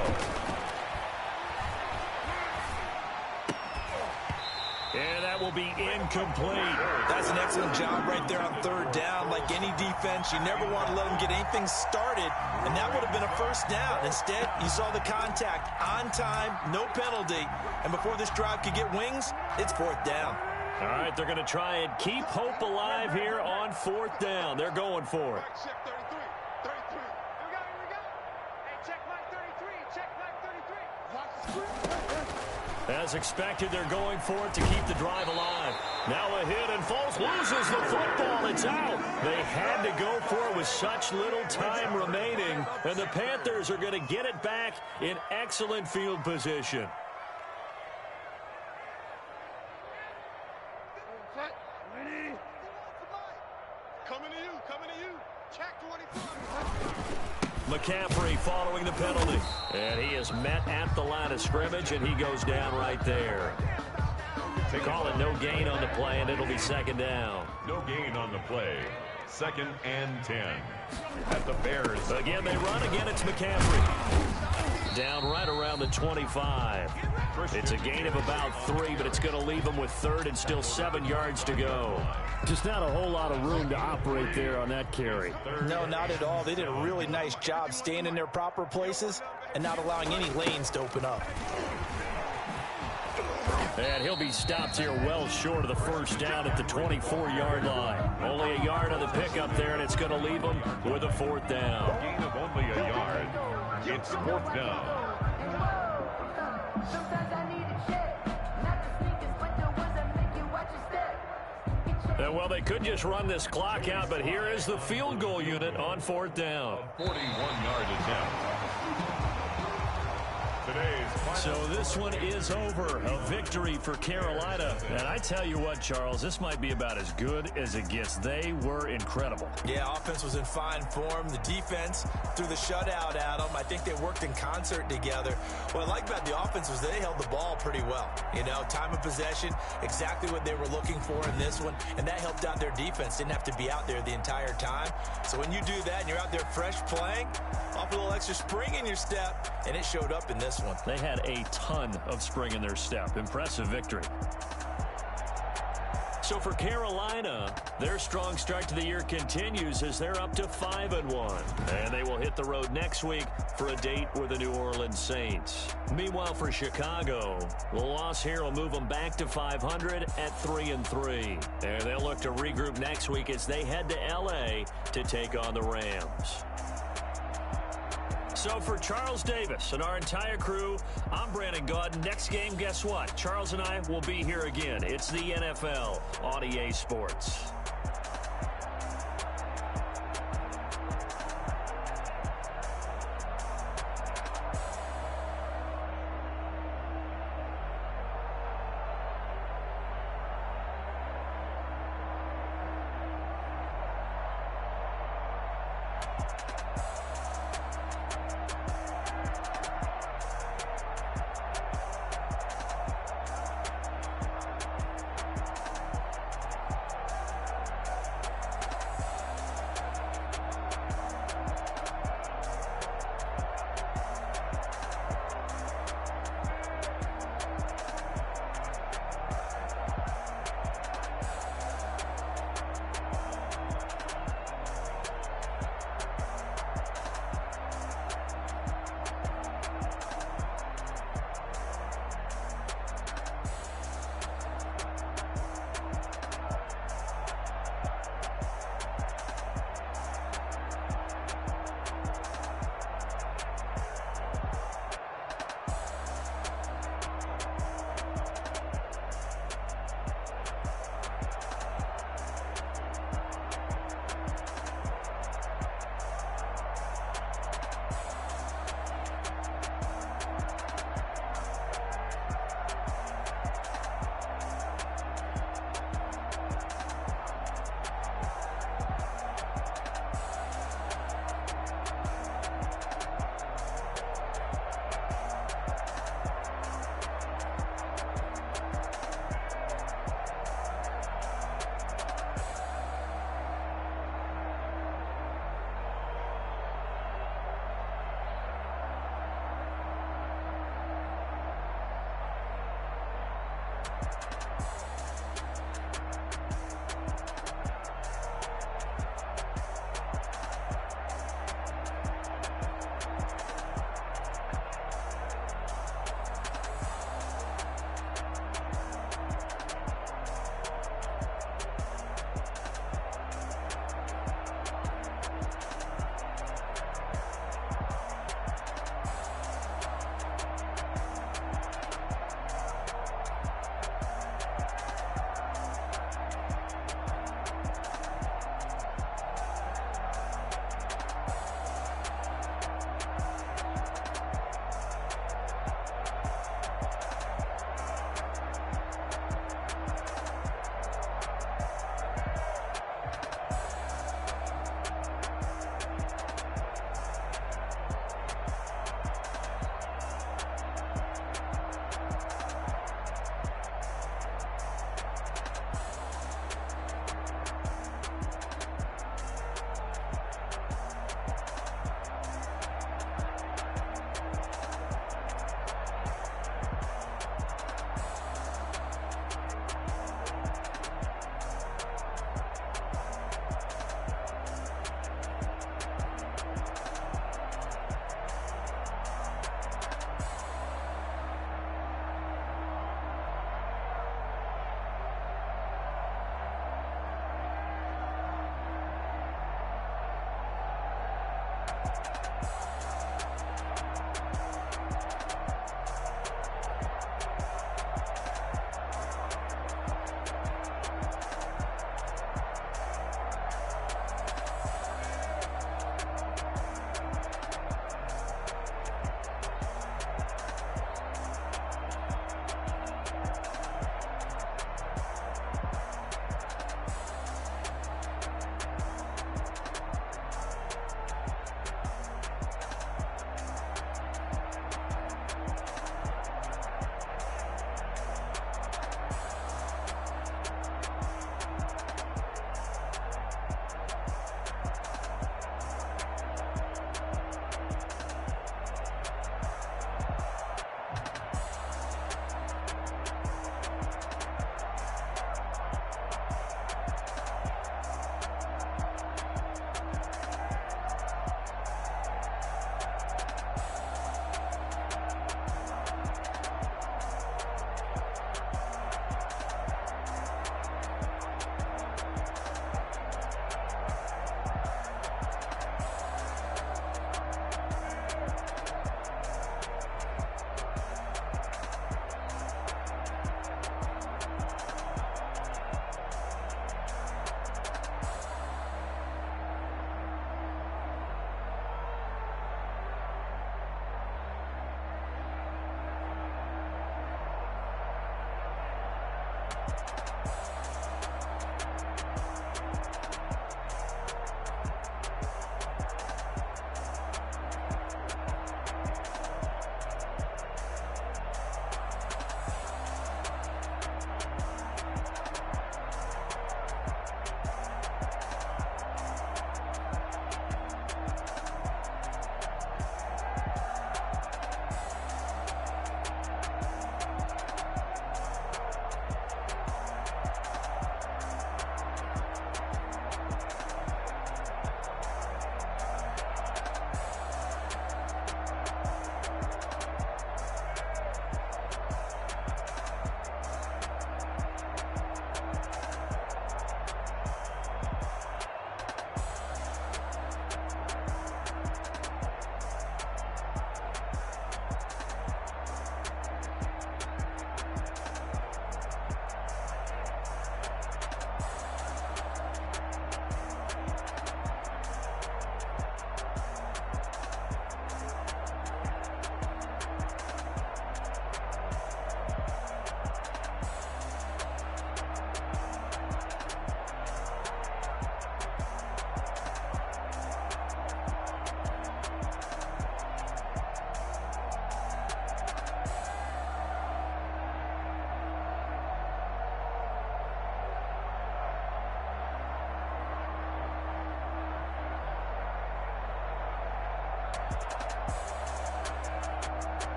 And that will be incomplete. That's an excellent job right there on 3rd down. Like any defense, you never want to let them get anything started, and that would have been a 1st down. Instead, you saw the contact on time, no penalty, and before this drive could get wings, it's 4th down. All right, they're going to try and keep hope alive here on 4th down. They're going for it. As expected, they're going for it to keep the drive alive. Now a hit, and Foles loses the football. It's out. They had to go for it with such little time remaining, and the Panthers are going to get it back in excellent field position. McCaffrey following the penalty. And he is met at the line of scrimmage, and he goes down right there. They call it no gain on the play, and it'll be 2nd down. No gain on the play. 2nd and 10. At the Bears. Again, they run. Again, it's McCaffrey. Down right around the 25. It's a gain of about 3, but it's going to leave them with 3rd and still 7 yards to go. Just not a whole lot of room to operate there on that carry. No, not at all. They did a really nice job staying in their proper places and not allowing any lanes to open up. And he'll be stopped here well short of the 1st down at the 24-yard line. Only a yard on the pickup there, and it's going to leave him with a 4th down. A gain of only a yard. It's 4th down. Well, they could just run this clock out, but here is the field goal unit on 4th down. 41-yard attempt. So this one is over. A victory for Carolina. And I tell you what, Charles, this might be about as good as it gets. They were incredible. Yeah, offense was in fine form. The defense threw the shutout at them. I think they worked in concert together. What I like about the offense was they held the ball pretty well. You know, time of possession, exactly what they were looking for in this one. And that helped out their defense. Didn't have to be out there the entire time. So when you do that and you're out there fresh playing, off a little extra spring in your step, and it showed up in this one. They had a ton of spring in their step. Impressive victory. So for Carolina, their strong start to the year continues as they're up to 5-1. And they will hit the road next week for a date with the New Orleans Saints. Meanwhile, for Chicago, the loss here will move them back to 500 at 3-3. And they'll look to regroup next week as they head to L.A. to take on the Rams. So for Charles Davis and our entire crew, I'm Brandon Gaudin. Next game, guess what? Charles and I will be here again. It's the NFL on EA Sports.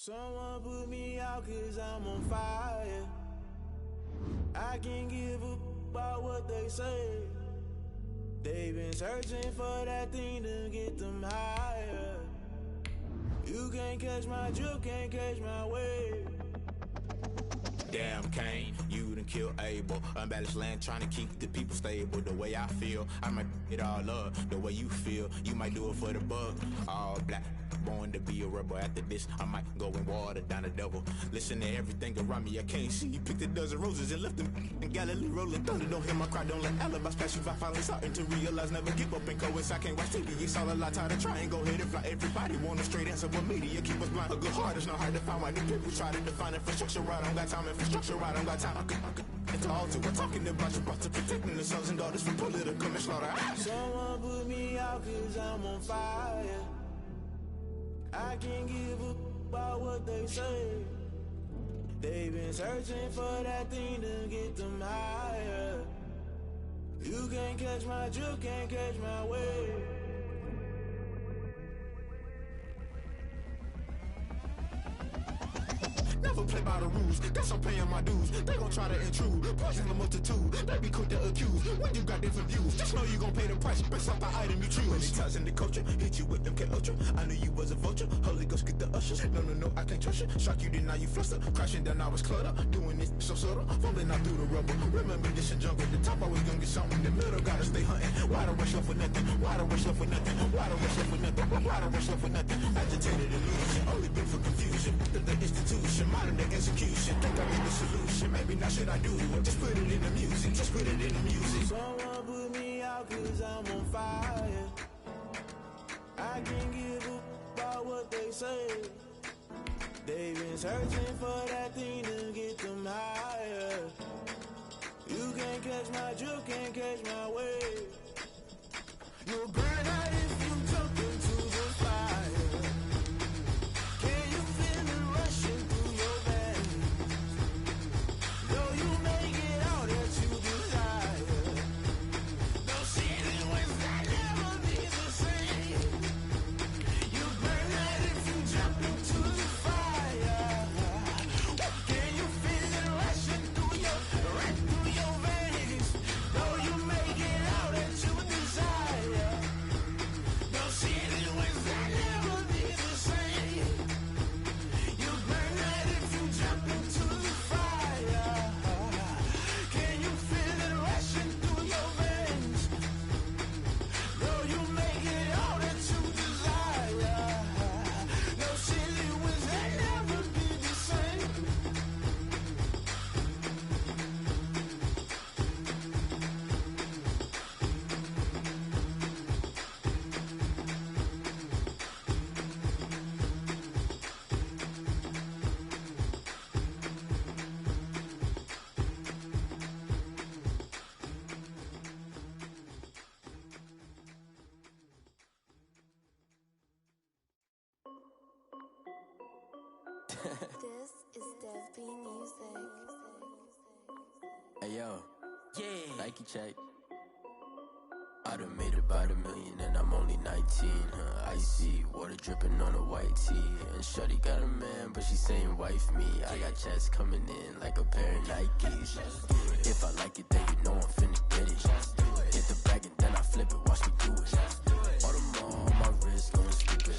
Someone put me out 'cause I'm on fire. I can't give up about what they say. They've been searching for that thing to get them higher. You can't catch my drift, can't catch my wave. Damn, Kane, you done killed Abel. Unbalanced land, trying to keep the people stable. The way I feel, I might it all up. The way you feel, you might do it for the bug. All black, born to be a rebel. After this, I might go and water down the devil. Listen to everything around me, I can't see. You picked a dozen roses and left them in Galilee rolling thunder. Don't hear my cry, don't let alibis pass you. I finally starting to realize, never give up and coincide. I can't watch TV, it's all a lot. Tired of trying, go ahead and fly. Everybody want a straight answer, but media keep us blind. A good heart is not hard to find. Why do people try to define infrastructure right? I don't got time, infrastructure right, I don't got time. It's all to we're talking about you, about to protecting the sons and daughters from political manslaughter. Someone put me out 'cause I'm on fire. I can't give up about what they say. They've been searching for that thing to get them higher. You can't catch my drift, can't catch my wave. Never play by the rules, guess I'm paying my dues. They gon' try to intrude, poison the multitude. They be quick to accuse, when you got different views. Just know you gon' pay the price, based off the item you choose. Many times in the culture, hit you with them K-Ultra. I knew you was a vulture, Holy Ghost get the ushers. No, I can't trust you. Shock you, then now you fluster. Crashing down, I was cluttered. Doing this so subtle, fumbling out through the rubble. Remember this in jungle, the top always gonna get something. The middle gotta stay hunting. Why the rush left for nothing? Why the rush left for nothing? Why the rush left for nothing? Why the rush left for nothing? Agitated illusion, only been for confusion. The institution, modern day execution. Think I need the solution, maybe not should I do it? Just put it in the music, just put it in the music. Someone put me out 'cause I'm on fire. I can't give up about what they say. They've been searching for that thing to get them higher. You can't catch my drift, can't catch my wave. You'll burn out if you jump into the fire. Can you feel it rushing through your veins? Though you make it all that you desire. Those city winds that never be the same. You burn out if you jump into the fire. Can you feel it rushing through your veins? Though you make it all that you desire. Those city winds that never be the same. You burn out if you jump into the fire. Can you feel it rushing through your veins? Though you make it all that you desire. Those silly winds that never be the same. This is Dev B Music. Hey yo, yeah, Nike check. I done made about $1 million and I'm only 19. Icy water dripping on a white tee. And shorty got a man, but she saying wife me. I got checks coming in like a pair of Nikes. If I like it, then you know I'm finna get it. Hit the bag and then I flip it, watch me do it. All them on my wrist, going stupid.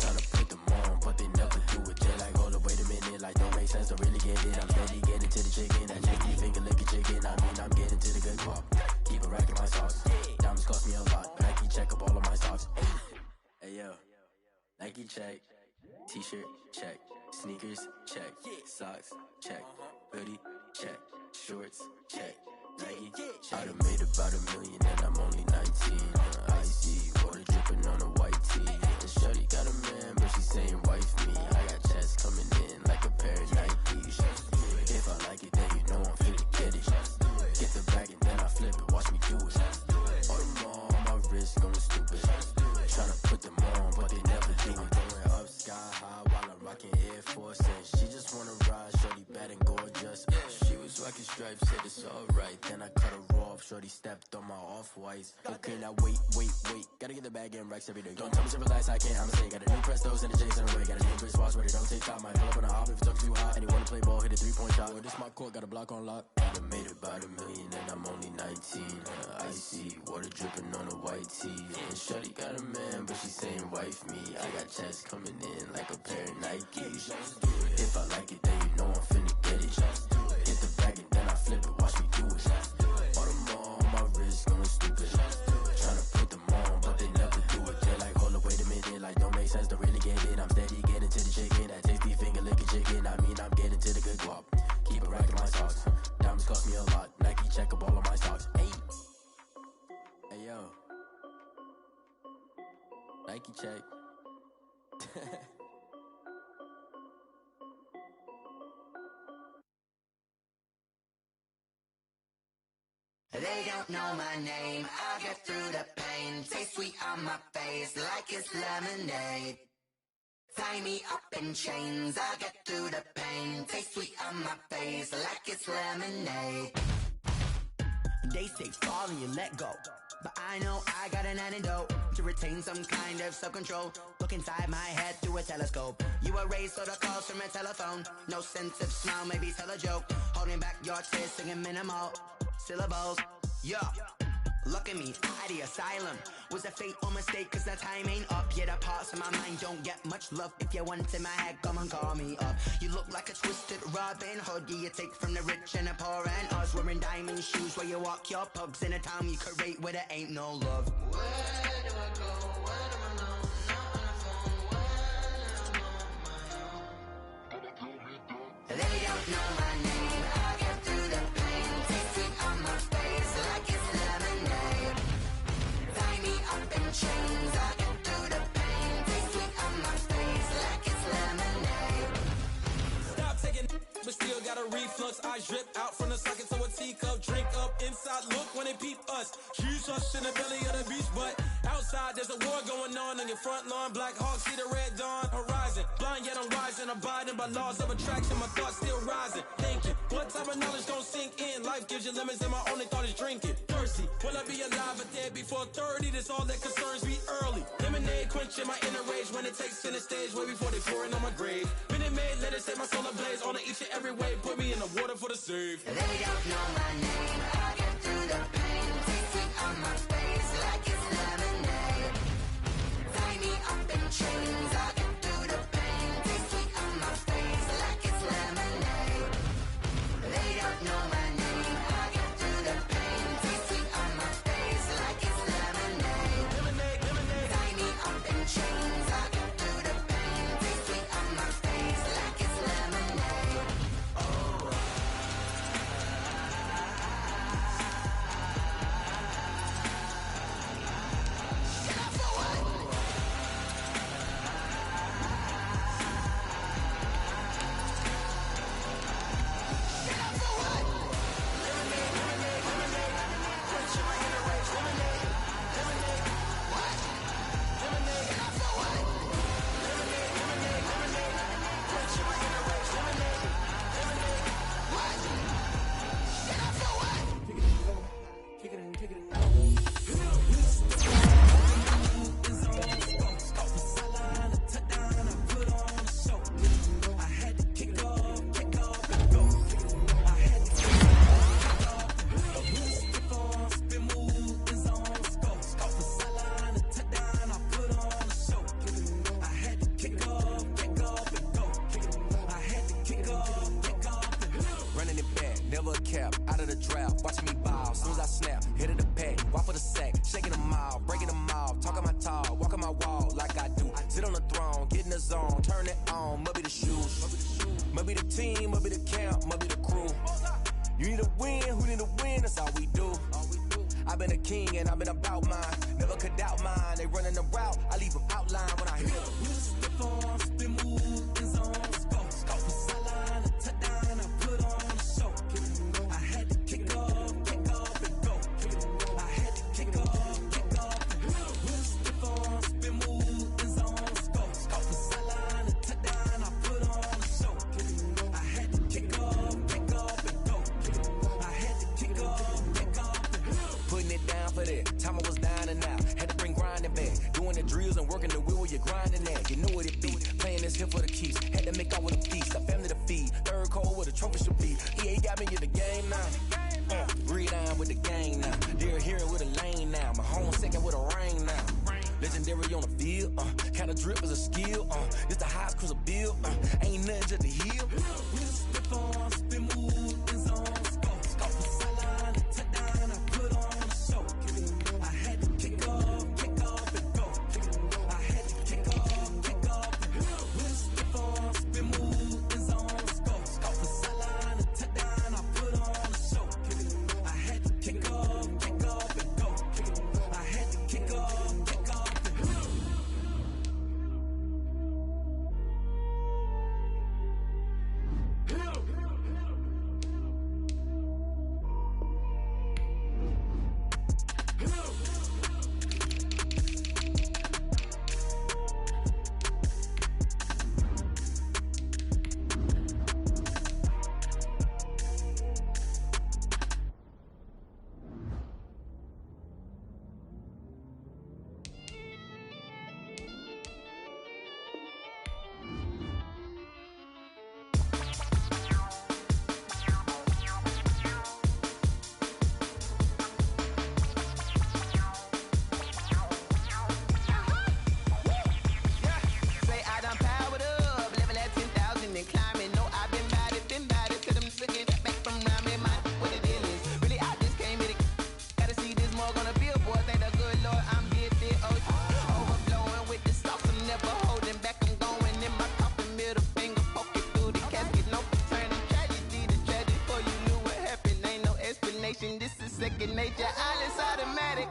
Tryna put them on, but they never do it. They're like, hold up, wait a minute, like don't make sense, don't really get it. I'm steady getting to the chicken, that chicky finger licking chicken. I mean, I'm getting to the good pop. Keep a rack in my socks. Diamonds cost me a lot. Nike check up all of my stocks. Hey yo, Nike check. T-shirt check. Sneakers check. Socks check. Hoodie check. Shorts check. Nike check. I done made about $1 million and I'm only 19. Icy water dripping on a white tee. And shorty got a man, but she saying wife me. I got checks coming in like a pair of Nikes. If I like it, then you know I'm finna get it. Get the bag and then I flip it, watch me do it. All them on my wrist going stupid. Tryna put them on, but they never do it. Going up sky high while I'm rocking Air Force. And she just wanna ride, shorty bad and gorgeous. She was rocking straight wife said it's alright. Then I cut her off, shorty stepped on my off-whites. Okay, now wait. Gotta get the bag and racks every day. Don't tell me to relax, I can't, I'ma say. Got a new Prestos and a J's in the way. Got a new Chris Watch, but it don't take time. I pull up on a hop if it's talking too hot. And you wanna play ball, hit a 3-point shot. Well, this my court, got a block on lock. I done made about $1 million and I'm only 19. Icy, water dripping on a white tee. And shorty got a man, but she saying wife me. I got checks coming in like a pair of Nikes. If I like it, then you know I'm finna get it. Get the bag and then I flip it, watch me do it. All them on my wrist going stupid. Tryna put them on, but they never do it. They're like, hold up, wait a minute, like don't make sense to really get it. I'm steady getting to the chicken, that tasty finger licking chicken. I mean, I'm getting to the good guap. Keep it racking my socks. Diamonds cost me a lot. Nike check up all of my stocks. Hey yo, Nike check. They don't know my name, I get through the pain. Taste sweet on my face like it's lemonade. Tie me up in chains, I get through the pain. Taste sweet on my face like it's lemonade. They say fall and you let go, but I know I got an antidote to retain some kind of self-control. Look inside my head through a telescope. You erase all the calls from a telephone. No sense of smile, maybe tell a joke. Holding back your tears, singing minimal syllables. Yeah, look at me, at the asylum. Was a fate or mistake, cause the time ain't up. Yet the parts of my mind don't get much love. If you want in my head, come and call me up. You look like a twisted Robin Hood. Yeah, you take from the rich and the poor and us. Wearing diamond shoes where you walk your pugs. In a town you create where there ain't no love. Where do I go? Where do I know? Not on the phone. When I'm on my own. They don't know my name. I get through the pain. Taste sweet on my face like it's lemonade. Tie me up in chains. I get through the pain. Taste sweet on my face like it's lemonade. Stop taking, but still got a reflux. Eyes drip out from the socket to a teacup. Drink up inside, look when they peep us. Huge us in the belly of the beach, but outside there's a war going on your front lawn. Black Hawk see the red dawn horizon. Blind yet I'm rising, abiding by laws of attraction. My thoughts still rising. Thinking, what type of knowledge gon' sink in? Life gives you lemons and my only thought is drinking. Thirsty, will I be alive or dead before 30? That's all that concerns me early. Lemonade quenching my inner rage when it takes center stage way before they pour it on my grave. Minute Maid, let it set my soul ablaze on each and every way. Put me in the water for the save. They don't know my name. I get through the pain. Taste sweet on my face like it's lemonade. Tie me up in chains. I get through the pain. Taste sweet on my face like it's lemonade. They don't know my name. I get through the pain. Taste sweet on my face like it's lemonade. Tie me up in chains. I get through the pain. Taste sweet on my face like it's lemonade. Oh. kick off with a feast, a family to feed. Third cold where the trophy should be. EA got me in the game now. Breathe down with the gang now. They're here with a lane now. My home second with a ring now. Legendary on the field, kinda drip is a skill, it's the highest cruiser bill, ain't nothing just to heal. Spit on, spin move, in zone, scope for sideline, touchdown, I put on a show. I had to kick off and go. I had to kick off and go. Spit on, spin move, in zone, scope for sideline, touchdown, I put on a show. I had to kick off and go. I had to kick off. This is second nature, all is automatic.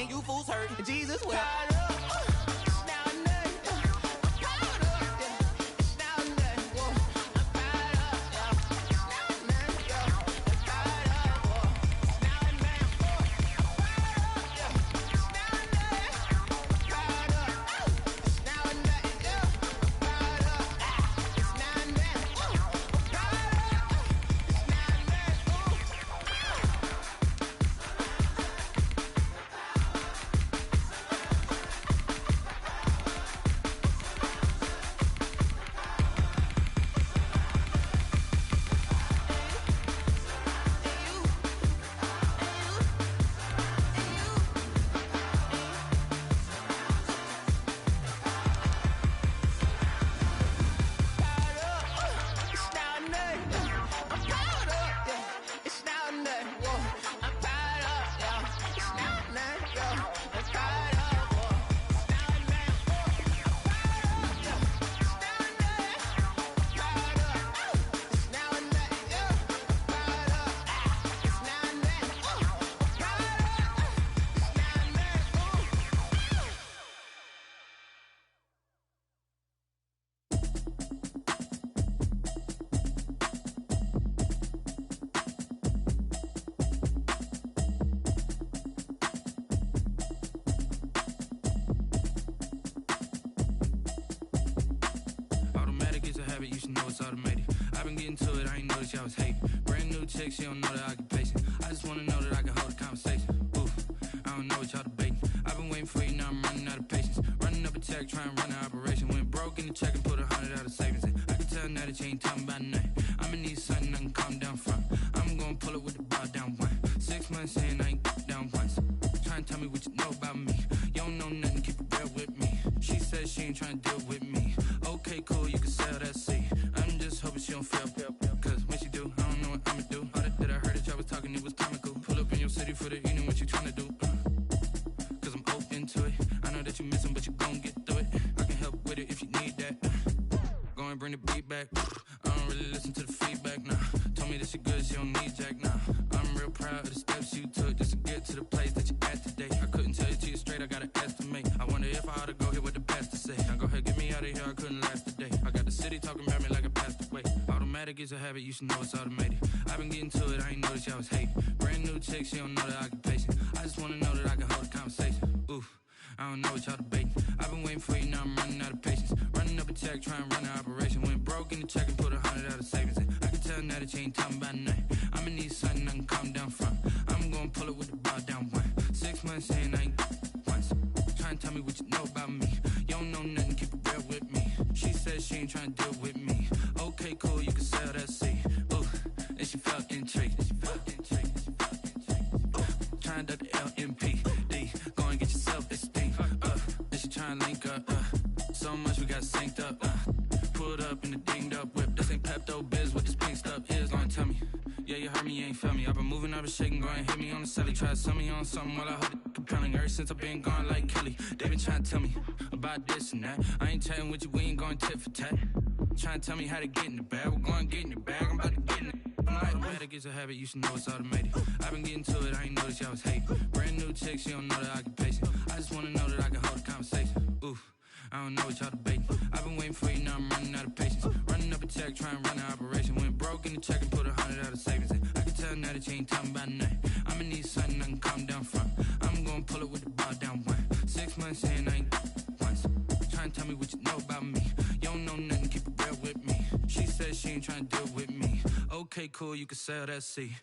You fools hurt, Jesus well. You should know it's automated. I've been getting to it, I ain't noticed y'all was hating. Brand new chick, she don't know the occupation. I just wanna know that I can hold a conversation. Oof, I don't know what y'all debating. I've been waiting for you, now I'm running out of patience. Running up a check, trying to run an operation. Went broke in the check and put 100 out of savings in. I can tell now that you ain't talking about nothing. I'ma need something I can calm down from. I'm gonna pull it with the bar down one. 6 months in, I ain't down once. Trying to tell me what you know about me. You don't know nothing, keep it real with me. She said she ain't trying to deal with me. Okay, cool, you can sell that seat. I'm just hoping she don't fail. Cause when she do, I don't know what I'ma do. All that I heard that y'all was talking, it was comical. Pull up in your city for the evening, what you trying to do? Cause I'm open to it. I know that you missing, but you gon' get through it. I can bring the beat back. I don't really listen to the feedback, nah. Told me that she good, she don't need jack, nah. I'm real proud of the steps you took just to get to the place that you at today. I couldn't tell you to you straight, I gotta estimate. I wonder if I ought to go here with the pastor say. Now go ahead, get me out of here, I couldn't last a day. I got the city talking about me like a passed away. Automatic is a habit, you should know it's automated. I've been getting to it, I ain't noticed y'all was hating. Brand new chick, she don't know the occupation. I just wanna know that I can hold a conversation. Oof, I don't know what y'all debating. I've been waiting for you, now I'm running out of patience. Running up a check, trying to run an operation. Went broke in the check and put 100 out of savings in. I can tell now that you ain't talking about nothing. I'ma need something I can calm down from. I'm gonna pull it with the bar down one. 6 months saying I ain't once. Trying to tell me what you know about me. You don't know nothing, keep it real with me. She said she ain't trying to deal with me. Okay, cool, you can sell that seed. Ooh, and she felt intrigued. Trying to duck the LMPD. Go and get your self-esteem. And she trying to link up. So much we got synced up. Pulled up in the dinged up whip. This ain't Pepto-Biz, what this pink stuff is. Gonna tell me. Yeah, you heard me, you ain't felt me. I've been moving, I've been shaking, go and hit me on the celly. Try to sell me on something while I heard it compelling. Ever since I've been gone like Kelly, they been trying to tell me about this and that. I ain't chatting with you, we ain't going tit for tat. Trying to tell me how to get in the bag. We're going to get in the bag, I'm about to get in it. Automatic is a habit, you should know it's automated. I've been getting to it, I ain't noticed y'all was hating. Brand new chick, she don't know the occupation. I just wanna know that I can hold a conversation. Oof, I don't know what y'all debating. I've been waiting for you, now I'm running out of patience. Running up a check, trying to run an operation. Went broke in the check and put 100 out of savings in. I can tell now that you ain't talking about nothing. I'ma need something I can calm down from. I'm gonna pull it with the bar down one. 6 months saying I ain't once. Trying to tell me what you know about me. You don't know nothing, keep it real with me. She said she ain't trying to deal with me. Okay, cool, you can sell that seed.